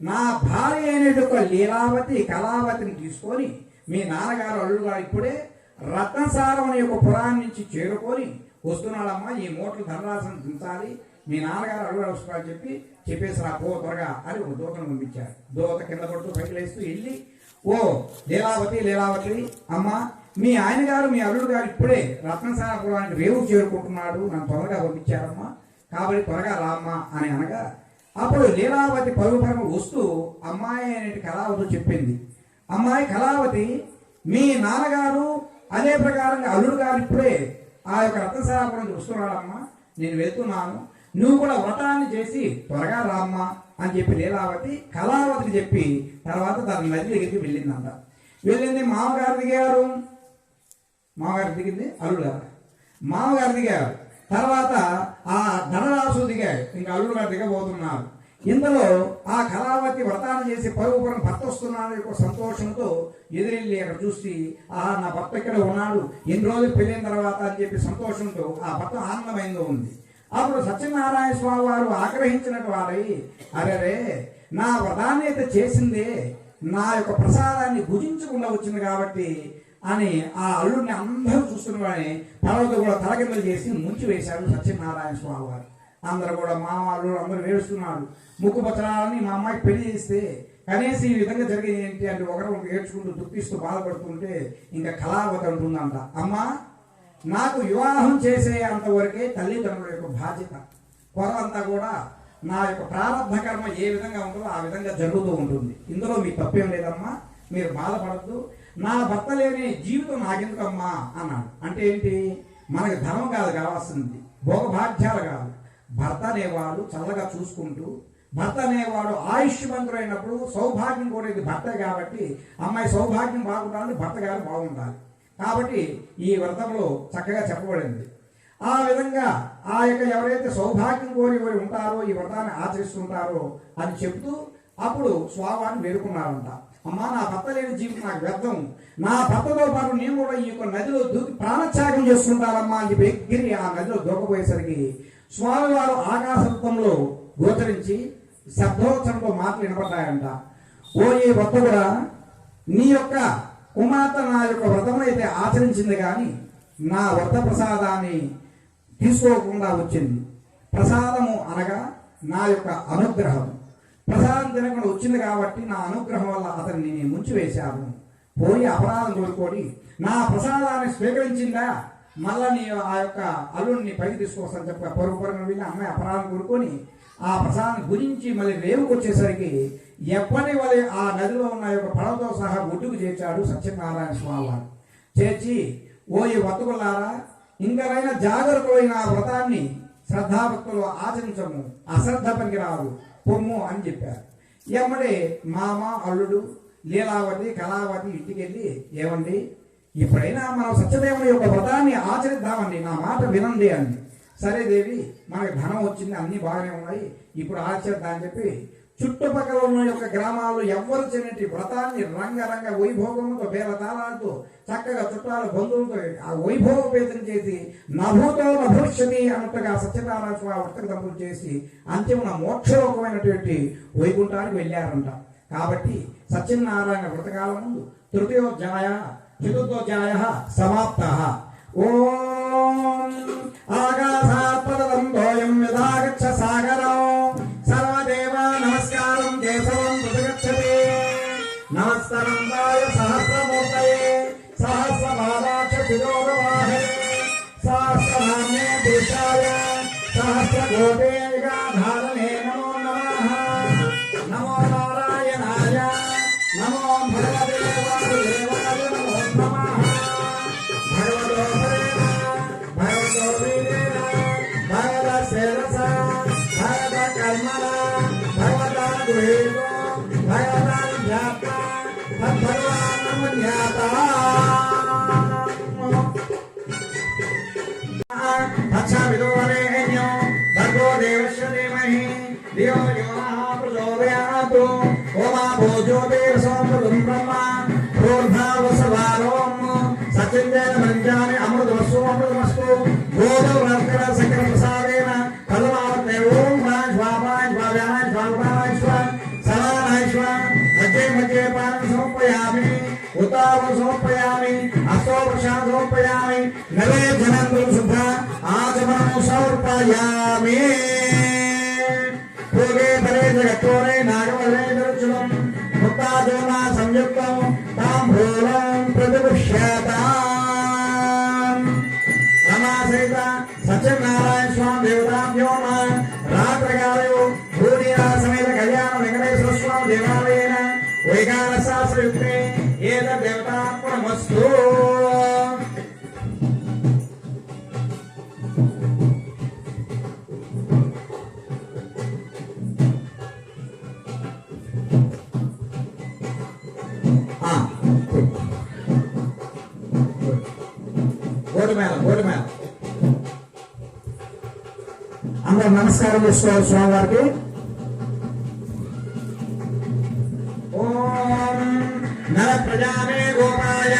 నా భార్య అయినటువంటి లీలావతి కళావతిని తీసుకొని మీ నాన్నగారు అల్లుడు గారు ఇప్పుడే రత్నసారం అనే యొక్క పురాణం నుంచి చేరుకొని వస్తున్నాడమ్మా, ఈ మూటలు ధనరాశిని దించాలి, మీ నాన్నగారు అల్లుడు వస్తున్నారని చెప్పేసి రా పో త్వరగా అని ఒక దూతను పంపించారు. దూత కింద పడుతూ పైకి లేస్తూ వెళ్ళి, ఓ లీలావతి లీలావతి అమ్మ, మీ ఆయన గారు మీ అల్లుడు గారు ఇప్పుడే రత్నసారపురానికి రేవు చేరుకుంటున్నాడు, నన్ను త్వరగా పంపించారమ్మా, కాబట్టి త్వరగా రామ్మా అని అనగా అప్పుడు లీలావతి పరుగు వస్తూ అమ్మాయి అనేటి కళావతి చెప్పింది. అమ్మాయి కళావతి, మీ నాన్నగారు అదే ప్రకారంగా అల్లుడు గారు ఇప్పుడే ఆ యొక్క రత్నసారపురం వస్తున్నాడమ్మా, నేను వెళ్తున్నాను, నువ్వు కూడా వ్రతాన్ని చేసి త్వరగా రామ్మా అని చెప్పి లీలావతి కళావతికి చెప్పి తర్వాత దాని నది దగ్గరికి వెళ్ళిందంట. వెళ్ళింది, మామగారు దిగారు, మామగారు దిగింది అల్లుడు గారు, మామగారు దిగారు, తర్వాత ఆ ధనరాశులు దిగాయి, ఇంకా అల్లుడు గారు దిగబోతున్నారు. ఇందులో ఆ కళావతి వ్రతాన్ని చేసి పరుగుపురం భర్త వస్తున్నాడు యొక్క సంతోషంతో ఎదురెళ్ళి అక్కడ చూసి నా భర్త ఇక్కడ ఉన్నాడు, ఎన్ని రోజులు పెళ్ళిన తర్వాత అని చెప్పి సంతోషంతో ఆ భర్త ఆనందమైందో ఉంది. అప్పుడు సత్యనారాయణ స్వామి వారు ఆగ్రహించినట్టు వారై, అరే నా వ్రతాన్ని అయితే చేసిందే నా యొక్క ప్రసాదాన్ని భుజించకుండా వచ్చింది కాబట్టి అని ఆ అల్లుడిని అందరూ చూస్తున్నవాడిని తర్వాత కూడా తలకిందలు చేసి ముంచి వేశాడు సత్యనారాయణ స్వామి వారు. అందరూ కూడా మా వాళ్ళు అందరూ ఏడుస్తున్నారు. ముక్కు పత్రాలని మా అమ్మాయికి పెళ్లి చేస్తే కనీసం ఈ విధంగా జరిగేది ఏంటి అంటే ఒకరు ఏడ్చుకుంటూ దుఃఖిస్తూ బాధపడుతుంటే ఇంకా కళావతి అంటుందంట, అమ్మా నాకు వివాహం చేసే అంతవరకే తల్లిదండ్రుల యొక్క బాధ్యత, పొరవంతా కూడా నా యొక్క ప్రారంభ కర్మ ఏ విధంగా ఉంటుందో ఆ విధంగా జరుగుతూ ఉంటుంది. ఇందులో మీకు తప్పేం లేదమ్మా, మీరు బాధపడద్దు. నా భర్త లేని జీవితం నాకెందుకమ్మా అన్నాడు. అంటే ఏంటి, మనకి ధనం కాదు కావాల్సింది, భోగభాగ్యాలు కాదు. భర్త అనేవాడు చల్లగా చూసుకుంటూ, భర్త అనేవాడు ఆయుష్మంతుడైనప్పుడు సౌభాగ్యం కూడా ఇది భర్తే కాబట్టి అమ్మాయి సౌభాగ్యం బాగుండాలని భర్త గారు బాగుండాలి. కాబట్టి ఈ వ్రతంలో చక్కగా చెప్పబడింది. ఆ విధంగా ఆ యొక్క ఎవరైతే సౌభాగ్యం కోరి ఉంటారో ఈ వ్రతాన్ని ఆచరిస్తుంటారో అని చెప్తూ అప్పుడు స్వామిని వేడుకున్నారంట. అమ్మా నా భర్త లేని జీవితం నాకు వ్యర్థం, నా భర్తతో పాటు నేను కూడా ఈ యొక్క నదిలో దూకి ప్రాణత్యాగం చేసుకుంటానమ్మా అని చెప్పి ఎగిరి ఆ నదిలో దూకపోయేసరికి స్వామివారు ఆకాశంలో గోచరించి శబ్దోచ్చరంతో మాటలు వినపడ్డాయంట. ఓ ఈ వ్రత కూడా నీ యొక్క కుమార్తె నా యొక్క వ్రతం అయితే ఆచరించింది కానీ నా వ్రత ప్రసాదాన్ని తీసుకోకుండా వచ్చింది. ప్రసాదము అనగా నా యొక్క అనుగ్రహం. ప్రసాదం తినకుండా వచ్చింది కాబట్టి నా అనుగ్రహం వల్ల అతన్ని నేను ముంచివేశాను. పోయి అపరాధం కోరుకొని నా ప్రసాదాన్ని స్వీకరించిందా మళ్ళా నీ ఆ యొక్క అల్లుడిని పైకి తీసుకొస్తాను చెప్ప పొరుగుపరంగా వెళ్ళి అమ్మాయి అపరాధం కోరుకొని ఆ ప్రసాదం గురించి మళ్ళీ రేవుకు వచ్చేసరికి ఎప్పటి వలె ఆ నదిలో ఉన్న యొక్క పడవతో సహా ఒడ్డుకు చేర్చాడు సత్యనారాయణ స్వామి వారు. చేర్చి ఓ ఈ వతుకులారా ఇంకనైనా జాగరూకులైన ఆ వ్రతాన్ని శ్రద్ధాభక్తులు ఆచరించము, అశ్రద్ధ పనికి రాదు పొమ్ము అని చెప్పారు. ఎమ్మడే మామ అల్లుడు లీలావతి కళావతి ఇంటికి వెళ్ళి ఏమండి ఇప్పుడైనా మనం సత్యదేవుని యొక్క వ్రతాన్ని ఆచరిద్దామండి, నా మాట వినండి అండి. సరే దేవి మనకి ధనం వచ్చింది అన్ని బాగానే ఉన్నాయి ఇప్పుడు ఆచరిద్దాం అని చెప్పి చుట్టుపక్కల ఉన్న యొక్క గ్రామాలు ఎవ్వరు చేయనటి వ్రతాన్ని రంగరంగ వైభోగంతో వేల తాళాలతో చక్కగా చుట్టాల బంధువులతో ఆ వైభవపేతం చేసి నభూతో నభవిష్యతి అన్నట్టుగా సత్యనారాయణ స్వామి వర్తక దంపులు చేసి అంతిమ మోక్షలోకమైనటువంటి వైకుంఠానికి వెళ్ళారంట. కాబట్టి సత్యనారాయణ వ్రతకాలం ముందు తృతీయోధ్యాయ చతుర్థోధ్యాయ సమాప్త. ఓం ఆకాశాత్పదం యథాగచ్చ సాగరం సర్వదేవ నమస్కారం కేశవం ప్రతిగచ్చతే నమస్కారం వాయ సహస్రమూర్తయే సహస్రపాదాక్ష శిరోరవాహే సహస్రనామ్నే దేశాయ సహస్రకోటే యుగాధారణే నమో నమః. నమో నారాయణాయ నమో భగవతే వాసుదేవాయ నమో నమః. భగవతో ప్రేమ భగవతో వీరేణ భగవత శిరస భగవత కర్మణ భగవత గృహీతో భగవత ధ్యాత తద్భగవాన్మన్యాత. తచ్చవిదోరేణ్యో భర్గో దేవస్య ధీమహి ధియో యో నః ప్రచోదయాత్. ఓమా భోజ్యోతిర్సోమృతం బ్రహ్మ ప్రోర్భావసవారోం సత్యంజన మంజాని అమృతమస్తు అమృతమస్తు. భోజవరస్కర సకల ప్రసాదేన పదమావర్తే ఓం ప్రాణ్వాపాయ స్వావ్యాయ స్వాపాయ స్వా సదానాయ స్వా. మధ్యే మధ్యే పానం సమర్పయామి ఉత్తావం సమర్పయామి అస్తో ప్రసాదం సమర్పయామి నవే జనంతుం శుభ ఆచమనం సమర్పయామి. భోగే పరే జగత్తోరే నాగవరే దర్శనం ముక్తాదోనా సంయుక్తం తాంబూలం ప్రతిపుష్యతాం. రమాసహిత సత్యనారాయణ స్వామి దేవతాభ్యో రాత్రకాలయో భూనిరా సమేత కళ్యాణ వెంకటేశ్వర స్వామి దేవాలయేన వైకాల శాస్త్రయుక్తే ఏత దేవతార్పణమస్తు. గోడు మేళ అందరూ నమస్కారం చేసుకోవాలి స్వామి వారికి. ఓం నర ప్రజామే గోపాయ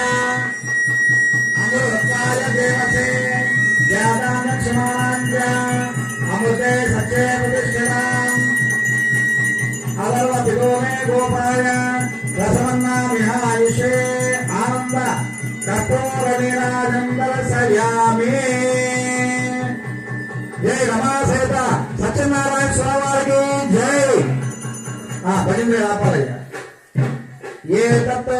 అమృతాయ దేవతే జ్ఞానాన క్షమాంజ అమృతే సత్యే ప్రతిష్ఠితాం. అలర్వ గోపాయ రసమన్నామిహాయుషే ఆనంద కఠోర నీరాజంబర సయామి. జై రమాసేత సత్యనారాయణ స్వామి వారికి జై. భజన ఆపాలయ్య. ఏ తత్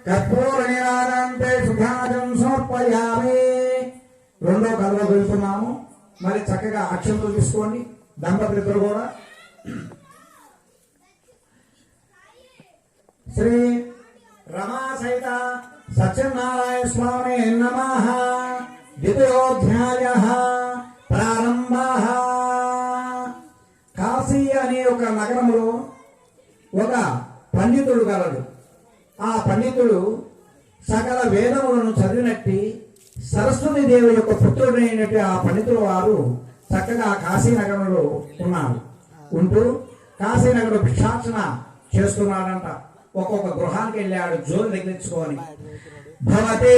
కర్పూర నీరాజంతే సుధాజం సమర్పయామి. రెండో కథలో వెళ్తున్నాము. మరి చక్కగా అక్షంతలు తీసుకోండి దంపతులిద్దరు కూడా. శ్రీ రమాసహిత సత్యనారాయణ స్వామి నమః. ద్వితీయోధ్యాయః ప్రారంభః. కాశీ అనే ఒక నగరంలో ఒక పండితుడు గలడు. ఆ పండితుడు సకల వేదములను చదివినట్టి సరస్వతి దేవి యొక్క పుత్రుడైనటువంటి ఆ పండితుల వారు చక్కగా కాశీనగరంలో ఉన్నారు. ఉంటూ కాశీనగరం భిక్షార్చన చేస్తున్నాడంట. ఒక్కొక్క గృహానికి వెళ్ళాడు జోలు తగిలించుకొని. భవతే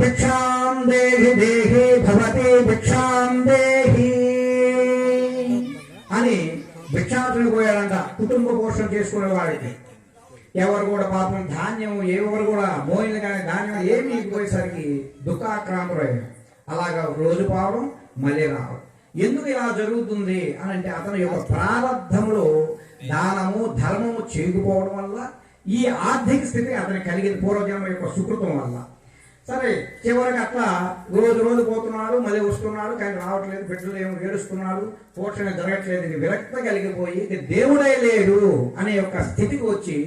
భిక్షాం దేహి దేహి భవతే భిక్షాం దేహి అని భిక్షార్చనకు పోయాడంట. కుటుంబ పోషణ చేసుకునే వాడికి ఎవరు కూడా పాపం ధాన్యం ఎవరు కూడా మోయిలు కానీ ధాన్యం ఏమి పోయేసరికి దుఃఖాక్రాంతులయ్యారు. అలాగా రోజు పోవడం మళ్ళీ రావడం. ఎందుకు ఇలా జరుగుతుంది అని అంటే అతని యొక్క ప్రారంధంలో దానము ధర్మము చేయకపోవడం వల్ల ఈ ఆర్థిక స్థితి అతనికి కలిగింది పూర్వజన్మ యొక్క సుకృతం వల్ల. సరే చివరికి అట్లా రోజు పోతున్నాడు మళ్ళీ వస్తున్నాడు కానీ రావట్లేదు. బిడ్డలు ఏమో ఏడుస్తున్నాడు, పోషణ జరగట్లేదు. ఇది విరక్త కలిగిపోయి ఇది దేవుడే లేడు అనే యొక్క స్థితికి వచ్చి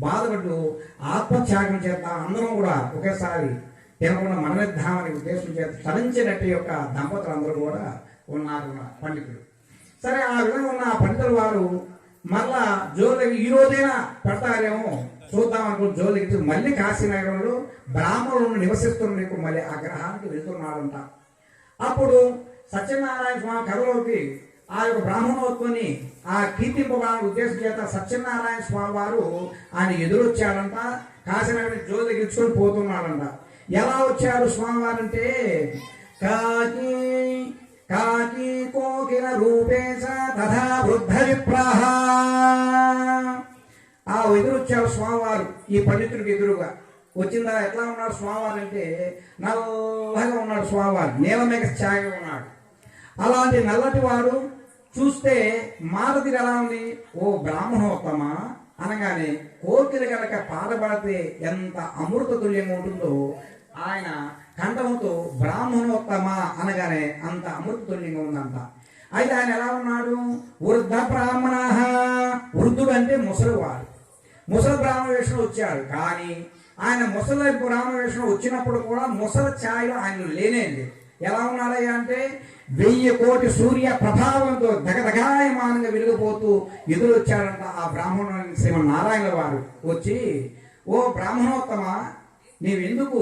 బాధపడ్డు ఆత్మత్యాగం చేద్దాం అందరం కూడా ఒకేసారి తినకుండా మనమిద్దామనే ఉద్దేశం చేత తరించినట్టు యొక్క దంపతులు అందరూ కూడా ఉన్నారు పండితులు. సరే ఆ విధంగా ఉన్న ఆ పండితుల వారు మళ్ళా జోలికి ఈ రోజైనా పెడతారేమో చూద్దాం అనుకుని జోలికి మళ్ళీ కాశీనగరంలో బ్రాహ్మణులను నివసిస్తున్న మళ్ళీ ఆ గ్రహానికి వెళ్తున్నాడంట. అప్పుడు సత్యనారాయణ స్వామి కథలోకి ఆ యొక్క బ్రాహ్మణోత్వని ఆ కీర్తింపబడాలని ఉద్దేశం చేత సత్యనారాయణ స్వామి వారు ఆయన ఎదురొచ్చాడంట. కాశీనగరం జోలి తగిలించుకొని పోతున్నాడంట. ఎలా వచ్చాడు స్వామివారు అంటే కాకి కాకి కోకిల రూపేశ తథా వృద్ధ విప్రహ. ఆ ఎదురొచ్చాడు స్వామివారు ఈ పండితుడికి ఎదురుగా. వచ్చిందా ఎట్లా ఉన్నాడు స్వామివారు అంటే నల్లగా ఉన్నాడు స్వామివారు, నీలమేఘ ఛాయగా ఉన్నాడు. అలాంటి నల్లటి వాడు చూస్తే మారది ఎలా ఉంది, ఓ బ్రాహ్మణోత్తమ అనగానే కోకిల కనుక పాదపడితే ఎంత అమృత తుల్యంగా ఉంటుందో ఆయన కంఠంతో బ్రాహ్మణోత్తమ అనగానే అంత అమృత తుల్యంగా ఉందంట. అయితే ఆయన ఎలా ఉన్నాడు, వృద్ధ బ్రాహ్మణ. వృద్ధుడు అంటే ముసలివాడు. ముసలి బ్రాహ్మణ వేషంలో వచ్చాడు. కానీ ఆయన ముసలి బ్రాహ్మణ వేషంలో వచ్చినప్పుడు కూడా ముసలి ఛాయలు ఆయన లేనేది. ఎలా ఉన్నాడయ్యా అంటే 1000 కోటి సూర్య ప్రభావంతో దగదగాయమానంగా వెలిగిపోతూ ఎదురు వచ్చాడంట. ఆ బ్రాహ్మణుని శ్రీమన్నారాయణ వారు వచ్చి, ఓ బ్రాహ్మణోత్తమ నీవెందుకు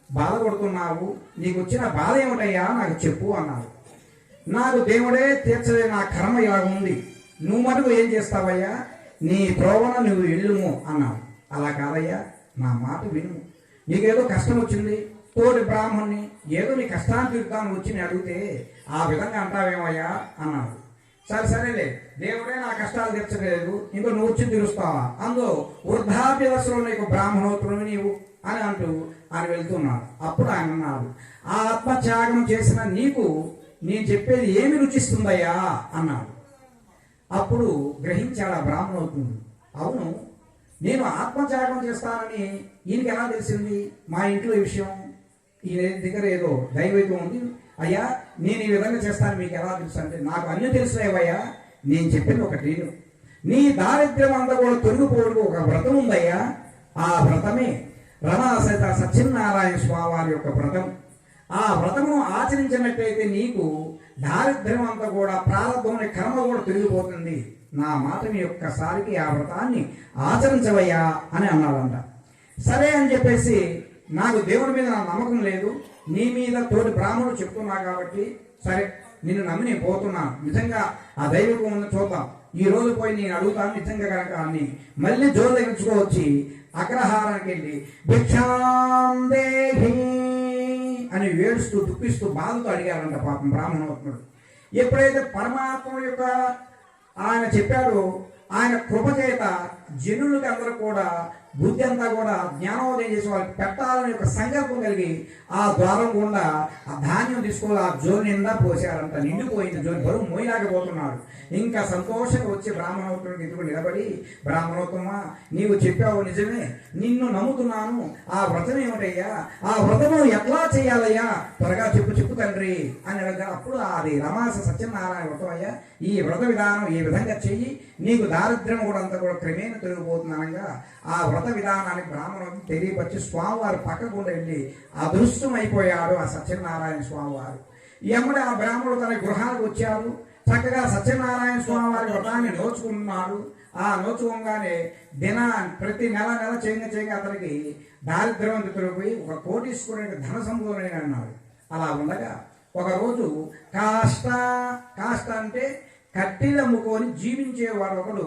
బాధపడుతున్నావు, నీకు వచ్చిన బాధ ఏమిటయ్యా నాకు చెప్పు అన్నారు. నాకు దేవుడే తీర్చలే, నా కర్మ ఇలా ఉంది, నువ్వు మటుకు ఏం చేస్తావయ్యా, నీ త్రోవన నువ్వు వెళ్ళుము అన్నాడు. అలా కాదయ్యా, నా మాట విను, నీకేదో కష్టం వచ్చింది, తోటి బ్రాహ్మణ్ణి ఏదో నీ కష్టాన్ని తీరుతాను వచ్చి నేను అడిగితే ఆ విధంగా అంటావేమయ్యా అన్నాడు. సరేలే, దేవుడే నా కష్టాలు తీర్చలేదు, ఇంకో నువ్వు వచ్చి తీరుస్తావా, అందులో వృద్ధాప్య దశలో నీకు బ్రాహ్మణోత్తరం నీవు అని అంటూ ఆయన వెళ్తున్నాడు. అప్పుడు ఆయన అన్నాడు, ఆ ఆత్మత్యాగం చేసిన నీకు నేను చెప్పేది ఏమి రుచిస్తుందయ్యా అన్నాడు. అప్పుడు గ్రహించాడు ఆ బ్రాహ్మణోత్తముడు, అవును నేను ఆత్మత్యాగం చేస్తానని ఈయనకి ఎలా తెలిసింది, మా ఇంట్లో ఈ విషయం ఈయన దగ్గర ఏదో దైవత్వం ఉంది, అయ్యా నేను ఈ విధంగా చేస్తాను మీకు ఎలా తెలుసు అంటే, నాకు అన్నీ తెలుసులేవయ్యా, నేను చెప్పింది ఒకటి, నీ దారిద్ర్యం అంతా కూడా తొలగిపోవడానికి ఒక వ్రతం ఉందయ్యా, ఆ వ్రతమే రమాసహిత సత్యనారాయణ స్వామి వారి యొక్క వ్రతం. ఆ వ్రతము ఆచరించినట్టయితే నీకు దారిద్ర్యం అంతా కూడా ప్రారంభంలో కర్మ కూడా తొలగిపోతుంది, నా మాట మీ ఒక్కసారికి ఆ వ్రతాన్ని ఆచరించవయ్యా అని అన్నాడంట. సరే అని చెప్పేసి, నాకు దేవుడి మీద నా నమ్మకం లేదు, నీ మీద తోటి బ్రాహ్మణుడు చెప్తున్నా కాబట్టి సరే నిన్ను నమ్మి నేను పోతున్నాను, నిజంగా ఆ దైవికం ఉందని చూద్దాం, ఈ రోజు పోయి నేను అడుగుతాను నిజంగా కనుక అని మళ్ళీ జోరు తగ్గించుకోవచ్చి అగ్రహారానికి వెళ్ళి భిక్షాం దేహి అని వేడుస్తూ దుఃఖిస్తూ బాధతో అడిగారంట పాపం బ్రాహ్మణోత్తముడు. ఎప్పుడైతే పరమాత్మ యొక్క ఆయన చెప్పాడో ఆయన కృప చేత జనులకి అందరూ కూడా బుద్ధి అంతా కూడా జ్ఞానోదయం చేసి వాళ్ళకి పెట్టాలని ఒక సంకల్పం కలిగి ఆ ద్వారం గుండా ఆ ధాన్యం తీసుకొని ఆ జోలి నిండా పోసారంట. నిండిపోయింది జోలి, బరువు మోయలేకపోతున్నాడు. ఇంకా సంతోషంగా వచ్చి బ్రాహ్మణోత్తముడికి ఎదురు నిలబడి, బ్రాహ్మణోత్తమా నీవు చెప్పావు నిజమే, నిన్ను నమ్ముతున్నాను, ఆ వ్రతం ఏమిటయ్యా, ఆ వ్రతము ఎట్లా చేయాలయ్యా, త్వరగా చెప్పు తండ్రి అని అడగా, అప్పుడు అది రమాస సత్యనారాయణ వ్రతం అయ్యా, ఈ వ్రత విధానం ఈ విధంగా చెయ్యి, నీకు దారిద్ర్యం కూడా అంతా కూడా క్రమేణా తొలగిపోతుందనగా ఆ వ్రత విధానానికి బ్రాహ్మణుడు తెలియపరిచి స్వామివారు పక్కకు వెళ్ళి అదృష్టమైపోయాడు ఆ సత్యనారాయణ స్వామివారు. ఎమ్మడే ఆ బ్రాహ్మణుడు తన గృహానికి వచ్చాడు. చక్కగా సత్యనారాయణ స్వామి వారి వ్రతాన్ని నోచుకున్నాడు. ఆ నోచుకోగానే ప్రతి నెల చేయగా అతనికి దారిద్ర్యం తొలగిపోయి ఒక కోటీశ్వరునికి ధన సంపూర్ణ అన్నాడు. అలా ఉండగా ఒకరోజు కాష్ట అంటే కట్టెలు అమ్ముకొని జీవించేవాడు ఒకడు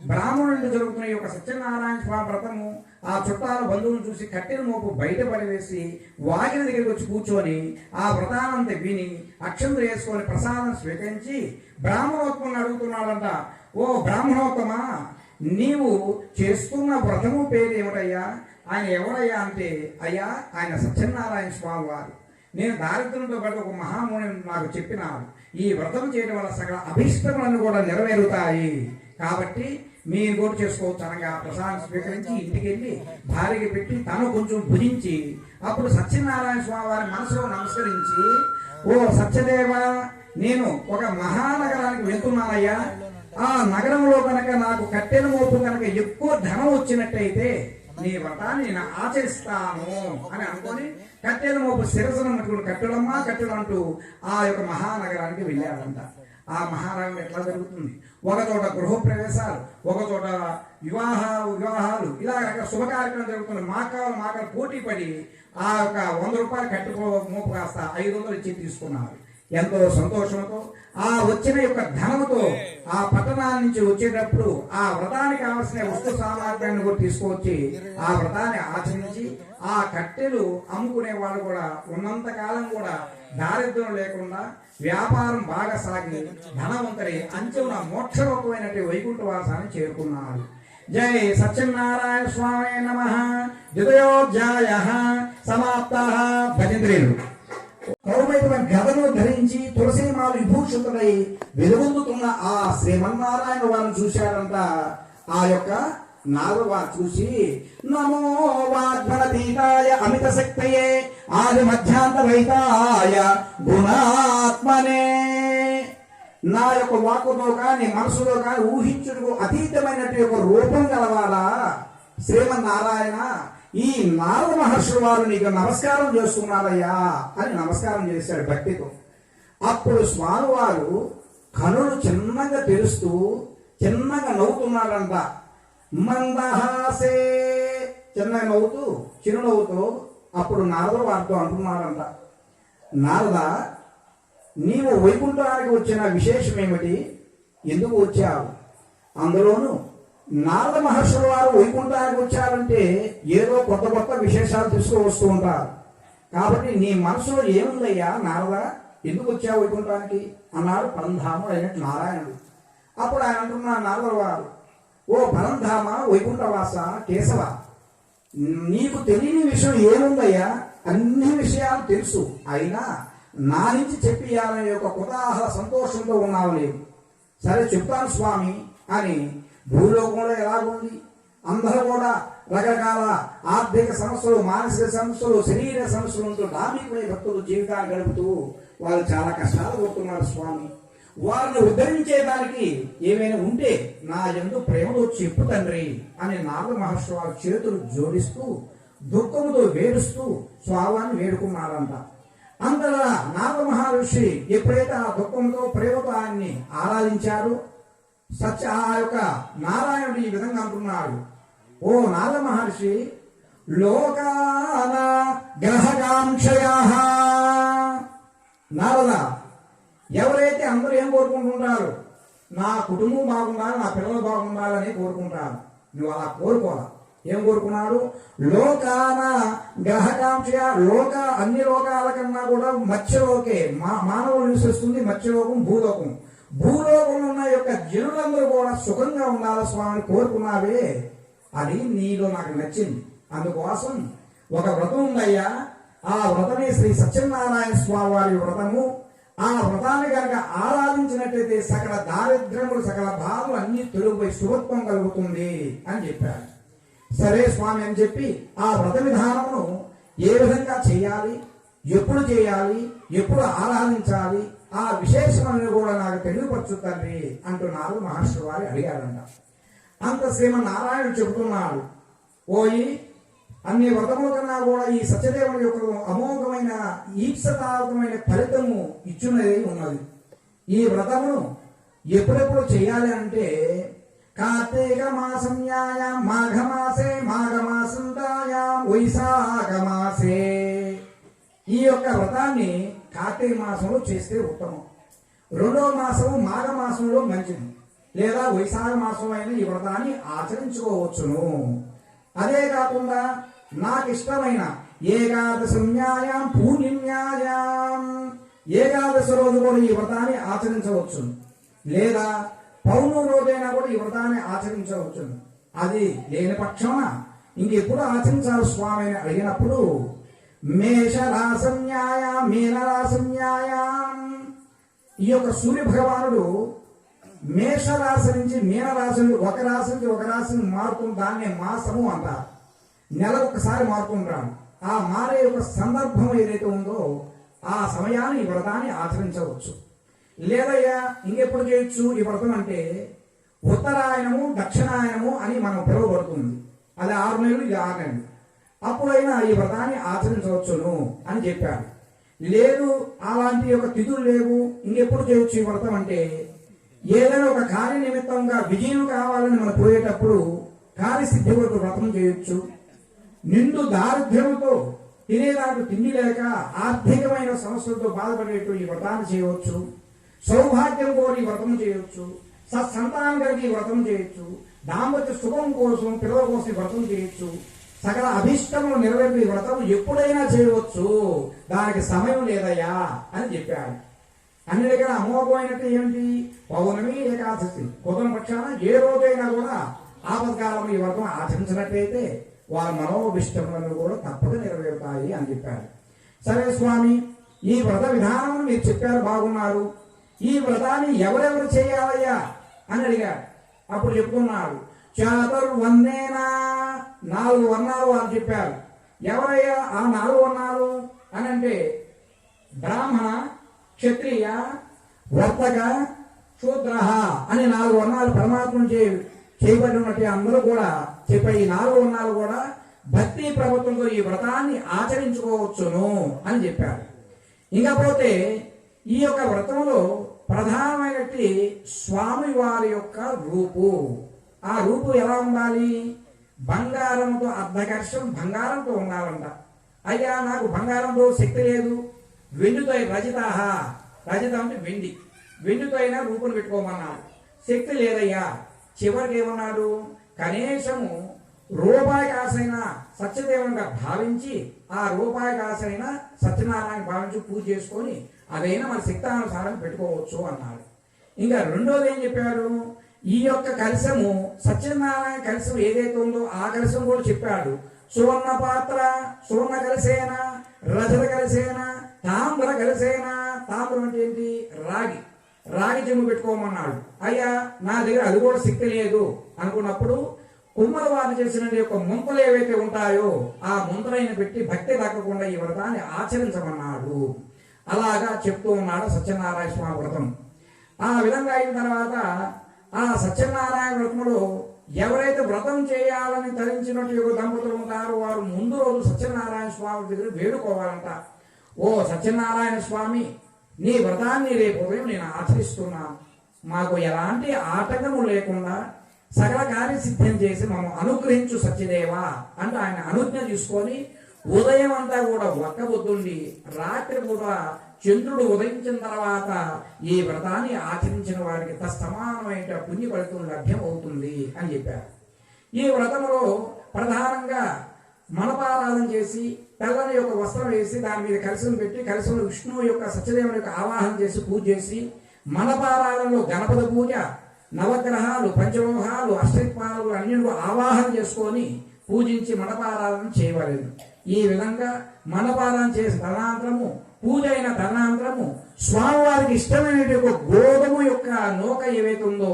బ్రాహ్మణుడికి జరుగుతున్న ఈ యొక్క సత్యనారాయణ స్వామి వ్రతము ఆ చుట్టాల బంధువులను చూసి కట్టెల మోపు బయట పడివేసి వాకిలి దగ్గరికి వచ్చి కూర్చొని ఆ వ్రతానంతా విని అక్షంతలు వేసుకొని ప్రసాదం స్వీకరించి బ్రాహ్మణోత్తముని అడుగుతున్నాడంట. ఓ బ్రాహ్మణోత్తమా, నీవు చేస్తున్న వ్రతము పేరు ఏమిటయ్యా, ఆయన ఎవరయ్యా అంటే, అయ్యా ఆయన సత్యనారాయణ స్వామి వారు. నేను దారిద్ర్యంతో పాటు ఒక మహాముని నాకు చెప్పినారు, ఈ వ్రతం చేయడం వల్ల సకల అభిష్టములను కూడా నెరవేరుతాయి, కాబట్టి మీరు కూడా చేసుకోవచ్చు అనగా ప్రసాదం స్వీకరించి ఇంటికి వెళ్ళి భార్యకి పెట్టి తను కొంచెం భుజించి అప్పుడు సత్యనారాయణ స్వామి వారి మనసులో నమస్కరించి, ఓ సత్యదేవ, నేను ఒక మహానగరానికి వెళ్తున్నానయ్యా, ఆ నగరంలో కనుక నాకు కట్టెల మోపు కనుక ఎక్కువ ధనం వచ్చినట్టయితే నీ వ్రతాన్ని నేను ఆచరిస్తాను అని అనుకొని కట్టెల మోపు శిరసను మట్టుకుని కట్టెలు అంటూ ఆ యొక్క మహానగరానికి వెళ్ళాడంట. ఆ మహానగరం ఎట్లా జరుగుతుంది, ఒక చోట గృహప్రవేశాలు, ఒక చోట వివాహాలు ఇలా రకరకాల శుభ కార్యక్రమం జరుగుతుంది. మాకాలు పోటీ పడి ఆ యొక్క 100 రూపాయలు కట్టుకో మోపు కాస్త 500 ఇచ్చి తీసుకున్నారు. ఎంతో సంతోషంతో ఆ వచ్చిన యొక్క ధనముతో ఆ పట్టణాల నుంచి వచ్చేటప్పుడు ఆ వ్రతానికి కావలసిన వస్తు సామాగ్రిని కూడా తీసుకువచ్చి ఆ వ్రతాన్ని ఆచరించి ఆ కట్టెలు అమ్ముకునే వాళ్ళు కూడా ఉన్నంత కాలం కూడా దారిద్ర్యం లేకుండా వ్యాపారం బాగా సాగి ధనవంతరి అంచెన మోక్షరూపమైనటువంటి వైకుంఠవాసాన్ని చేరుకున్నారు. జై సత్యనారాయణ స్వామి నమః. ద్వితయోధ్యాయః సమాప్తః. భజంత్రీలు కౌమైకమైన గదను ధరించి తులసీమాలు విభూషితుడై వెలుగొందుతున్న ఆ శ్రీమన్నారాయణ వారిని చూశాడంట. ఆ యొక్క నాగవారు చూసి, నమో వాగ్మనతీతాయ అమిత శక్తయే ఆది మధ్యాంతరహితాయ గుణాత్మనే, నా యొక్క వాక్కుతో కానీ మనసులో కానీ ఊహించుటకు అతీతమైనటువంటి ఒక రూపం గలవాడా శ్రీమన్నారాయణ, ఈ నారద మహర్షుల వారు నీకు నమస్కారం చేస్తున్నారయ్యా అని నమస్కారం చేశాడు భక్తితో. అప్పుడు స్వామివారు కనులు చిన్నగా తెరుస్తూ చిన్నగా నవ్వుతున్నాడంట. మందహాసే, చిన్నగా నవ్వుతూ చిరునవ్వుతూ అప్పుడు నారదుడు వారితో అంటున్నాడంట, నారద, నీవు వైకుంఠానికి వచ్చిన విశేషం ఏమిటి, ఎందుకు వచ్చావు? అందులోను నారద మహర్షుల వారు వైకుంఠానికి వచ్చారంటే ఏదో కొత్త విశేషాలు తీసుకువస్తూ ఉంటారు. కాబట్టి నీ మనసులో ఏముందయ్యా నారద, ఎందుకు వచ్చావు వైకుంఠానికి అన్నాడు పరంధాముడు అయినట్టు నారాయణుడు. అప్పుడు ఆయన అంటున్నాడు నారదుల వారు, ఓ పరంధామ వైకుంఠవాస కేశవ, నీకు తెలియని విషయం ఏముందయ్యా, అన్ని విషయాలు తెలుసు, అయినా నా నుంచి చెప్పియాలనే ఒక కుతాహల సంతోషంతో ఉన్నావు లేవు. సరే చెప్తాను స్వామి అని. భూలోకంలో ఎలాగుంది, అందరూ కూడా రకరకాల ఆర్థిక సమస్యలు, మానసిక సమస్యలు, శరీర సమస్యలతో ధార్మికులై భక్తులు జీవితాలు గడుపుతూ వాళ్ళు చాలా కష్టాలు పడుతున్నారు స్వామి. వారిని ఉద్ధరించేదానికి ఏమైనా ఉంటే నా యందు ప్రేమతో చెప్పు తండ్రి అని నారద మహర్షి వారి చేతులు జోడిస్తూ దుఃఖముతో వేడుస్తూ స్వామిని వేడుకున్నారంట. అంతలా నారద మహర్షి ఎప్పుడైతే ఆ దుఃఖంతో ప్రేమతో ఆయన్ని ఆరాధించారు, ఆ యొక్క నారాయణుడు ఈ విధంగా అంటున్నాడు, ఓ నారద మహర్షి, లోకాన గ్రహకాంక్షయాః, నారద, ఎవరైతే అందరూ ఏం కోరుకుంటుంటారు, నా కుటుంబం బాగుండాలి, నా పిల్లలు బాగుండాలని కోరుకుంటారు. నువ్వు అలా కోరుకోవాలి. ఏం కోరుకున్నాడు? లోకాన గ్రహకాంక్ష, అన్ని లోకాల కన్నా కూడా మత్స్యలోకే మానవులు నివసిస్తుంది మత్స్యలోకం, భూలోకం. భూలోకంలో ఉన్న యొక్క జనులందరూ కూడా సుఖంగా ఉండాలి స్వామిని కోరుకున్నావే, అది నీలో నాకు నచ్చింది. అందుకోసం ఒక వ్రతం ఉందయ్యా, ఆ వ్రతమే శ్రీ సత్యనారాయణ స్వామి వారి వ్రతము. ఆ వ్రతాన్ని కనుక ఆరాధించినట్లయితే సకల దారిద్ర్యములు సకల బాధలు అన్ని తొలగిపోయి శుభత్వం కలుగుతుంది అని చెప్పారు. సరే స్వామి అని చెప్పి ఆ వ్రత విధానమును ఏ విధంగా చేయాలి, ఎప్పుడు చేయాలి, ఎప్పుడు ఆరాధించాలి, ఆ విశేషణను కూడా నాకు తెలియపరచు తండ్రి అంటున్నారు మహర్షి వారి అడిగారంట. అంత శ్రీమన్నారాయణుడు చెబుతున్నాడు, ఓయి అన్ని వ్రతముల కన్నా కూడా ఈ సత్యదేవుని యొక్క అమోఘమైన ఈప్సతాత్మైన ఫలితము ఇచ్చున్నది ఉన్నది. ఈ వ్రతమును ఎప్పుడెప్పుడు చేయాలి అంటే కార్తీక మాసంయాయాం మాఘమాసే మాఘమాసంతాయాం వైశాఖ మాసే. ఈ యొక్క వ్రతాన్ని కార్తీక మాసంలో చేస్తే ఉత్తమం. రెండవ మాసము మాఘ మాసంలో మంచిది, లేదా వైశాఖ మాసం అయిన ఈ వ్రతాన్ని ఆచరించుకోవచ్చును. అదే కాకుండా నాకు ఇష్టమైన ఏకాదశమ్యాయాం పూర్ణిమ్యాయాం ఏకాదశి రోజు కూడా ఈ వ్రతాన్ని ఆచరించవచ్చు, లేదా పౌర్ణమి రోజైనా కూడా ఈ వ్రతాన్ని ఆచరించవచ్చు. అది లేని పక్షాన ఇంకెప్పుడు ఆచరించాలి స్వామి అని అడిగినప్పుడు మేషరాశన్యాయాం మీనరాశన్యాయాం, ఈ యొక్క సూర్య భగవానుడు మేషరాశి నుంచి మీనరాశి ఒక రాశి నుంచి ఒక రాశిని మారుతుంది. దాన్నే మాసము అంటారు. నెలకు ఒకసారి మారుతుంటాడు. ఆ మారే యొక్క సందర్భం ఏదైతే ఉందో ఆ సమయాన్ని ఈ వ్రతాన్ని ఆచరించవచ్చు. లేదయ్యా ఇంకెప్పుడు చేయొచ్చు ఈ వ్రతం అంటే ఉత్తరాయణము దక్షిణాయనము అని మనం పిలువబడుతుంది. అది 6 నెలలు, ఇది 6 నెలలు. అప్పుడైనా ఈ వ్రతాన్ని ఆచరించవచ్చును అని చెప్పారు. లేదు అలాంటి యొక్క తిథులు లేవు, ఇంకెప్పుడు చేయొచ్చు ఈ వ్రతం అంటే ఏదైనా ఒక కార్య నిమిత్తంగా విజయం కావాలని మనం పోయేటప్పుడు కార్యసిద్ధి కొరకు వ్రతం చేయొచ్చు. నిండు దారిద్ర్యంతో తినేదానికి తిండి లేక ఆర్థికమైన సమస్యలతో బాధపడేట్టు ఈ వ్రతాన్ని చేయవచ్చు. సౌభాగ్యం కోరి వ్రతం చేయొచ్చు. సత్సంతానం కలిగి వ్రతం చేయొచ్చు. దాంపత్య సుఖం కోసం పిల్లల కోసం వ్రతం చేయొచ్చు. సకల అభిష్టములు నెరవేర్పే వ్రతం ఎప్పుడైనా చేయవచ్చు, దానికి సమయం లేదయ్యా అని చెప్పాడు. అన్నిటికన్నా అమోఘమైనట్టు ఏమిటి? పౌర్ణమి ఏకాదశి కుదరని పక్షాన ఏ రోజైనా కూడా ఆపత్కాలంలో ఈ వ్రతం ఆచరించినట్లయితే వారి మనోభిష్టములను కూడా తప్పక నెరవేరుతాయి అని చెప్పారు. సరే స్వామి, ఈ వ్రత విధానం మీరు చెప్పారు, బాగున్నారు. ఈ వ్రతాన్ని ఎవరెవరు చేయాలయ్యా అని అడిగారు. అప్పుడు చెప్తున్నాడు, చాతుర్వర్ణేనా 4 వర్ణాలు వారు చెప్పారు. ఎవరయ్యా ఆ 4 వర్ణాలు అని అంటే బ్రాహ్మణ, క్షత్రియ, వర్తక, శూద్ర అని 4 వర్ణాలు పరమాత్మ చేయబడి ఉన్నట్టు అందరూ కూడా చెప్పే ఈ 4 వర్ణాలు కూడా భక్తి ప్రభుత్వంతో ఈ వ్రతాన్ని ఆచరించుకోవచ్చును అని చెప్పారు. ఇంకపోతే ఈ యొక్క వ్రతంలో ప్రధానమైనటువంటి స్వామి వారి యొక్క రూపు. ఆ రూపు ఎలా ఉండాలి? బంగారంతో అర్ధకర్షం బంగారంతో ఉండాలంట. అయ్యా నాకు బంగారంతో శక్తి లేదు, వెండితో రజితాహ, రజిత అంటే వెండి, వెండితో అయినా రూపును పెట్టుకోమన్నాడు. శక్తి లేదయ్యా. చివరికి ఏమన్నాడు? కనీసము రూపాయికి ఆశైన సత్యదేవునిగా భావించి ఆ రూపాయికి ఆశైన సత్యనారాయణ భావించి పూజ చేసుకొని అదైనా మన శక్తానుసారం పెట్టుకోవచ్చు అన్నాడు. ఇంకా రెండోది ఏం చెప్పాడు? ఈ యొక్క కలశము సత్యనారాయణ కలశం ఏదైతే ఉందో ఆ కలశం కూడా చెప్పాడు. సువర్ణ పాత్ర, సువర్ణ కలసేన, రజత కలసేన, తామ్ర కలసేన. తామ్రం అంటే ఏంటి? రాగి, రాగి చెంబు పెట్టుకోమన్నాడు. అయ్యా నా దగ్గర అది కూడా శక్తి లేదు అనుకున్నప్పుడు కుమ్మర వారు చేసిన యొక్క ముంతలు ఏవైతే ఉంటాయో ఆ ముంతలైన పెట్టి భక్తి దక్కకుండా ఈ వ్రతాన్ని ఆచరించమన్నాడు. అలాగా చెప్తూ ఉన్నాడు సత్యనారాయణ స్వామి వ్రతం. ఆ విధంగా అయిన తర్వాత ఆ సత్యనారాయణ వ్రతంలో ఎవరైతే వ్రతం చేయాలని తరించినట్టు యొక్క దంపతులు ఉంటారో వారు ముందు రోజు సత్యనారాయణ స్వామి దగ్గర వేడుకోవాలంట. ఓ సత్యనారాయణ స్వామి, నీ వ్రతాన్ని రేపు ఉదయం నేను ఆచరిస్తున్నాను, మాకు ఎలాంటి ఆటంకము లేకుండా సకల కార్యసిద్ధం చేసి మమ్మల్ని అనుగ్రహించు సత్యదేవా అంటే ఆయన అనుజ్ఞ తీసుకొని ఉదయం అంతా కూడా ఒక్కబొద్దుండి రాత్రి కూడా చంద్రుడు ఉదయించిన తర్వాత ఈ వ్రతాన్ని ఆచరించిన వారికి తత్సమానమైన పుణ్య ఫలితం లభ్యం అవుతుంది అని చెప్పారు. ఈ వ్రతంలో ప్రధానంగా మనపారాధన చేసి తెల్లని యొక్క వస్త్రం వేసి దాని మీద కలశం పెట్టి కలశంలో విష్ణువు యొక్క సత్యదేవుని యొక్క ఆవాహన చేసి పూజ చేసి మనపారాలలో గణపతి పూజ, నవగ్రహాలు, పంచలోహాలు, అష్టదిక్పాలు అన్నింటిలో ఆవాహన చేసుకొని పూజించి మనపారాలను చేయవలేదు. ఈ విధంగా మనపారాయణ చేసిన తదనంతరము, పూజ అయిన తదనంతరము స్వామివారికి ఇష్టమైన గోధుమ యొక్క నూక ఏవైతే ఉందో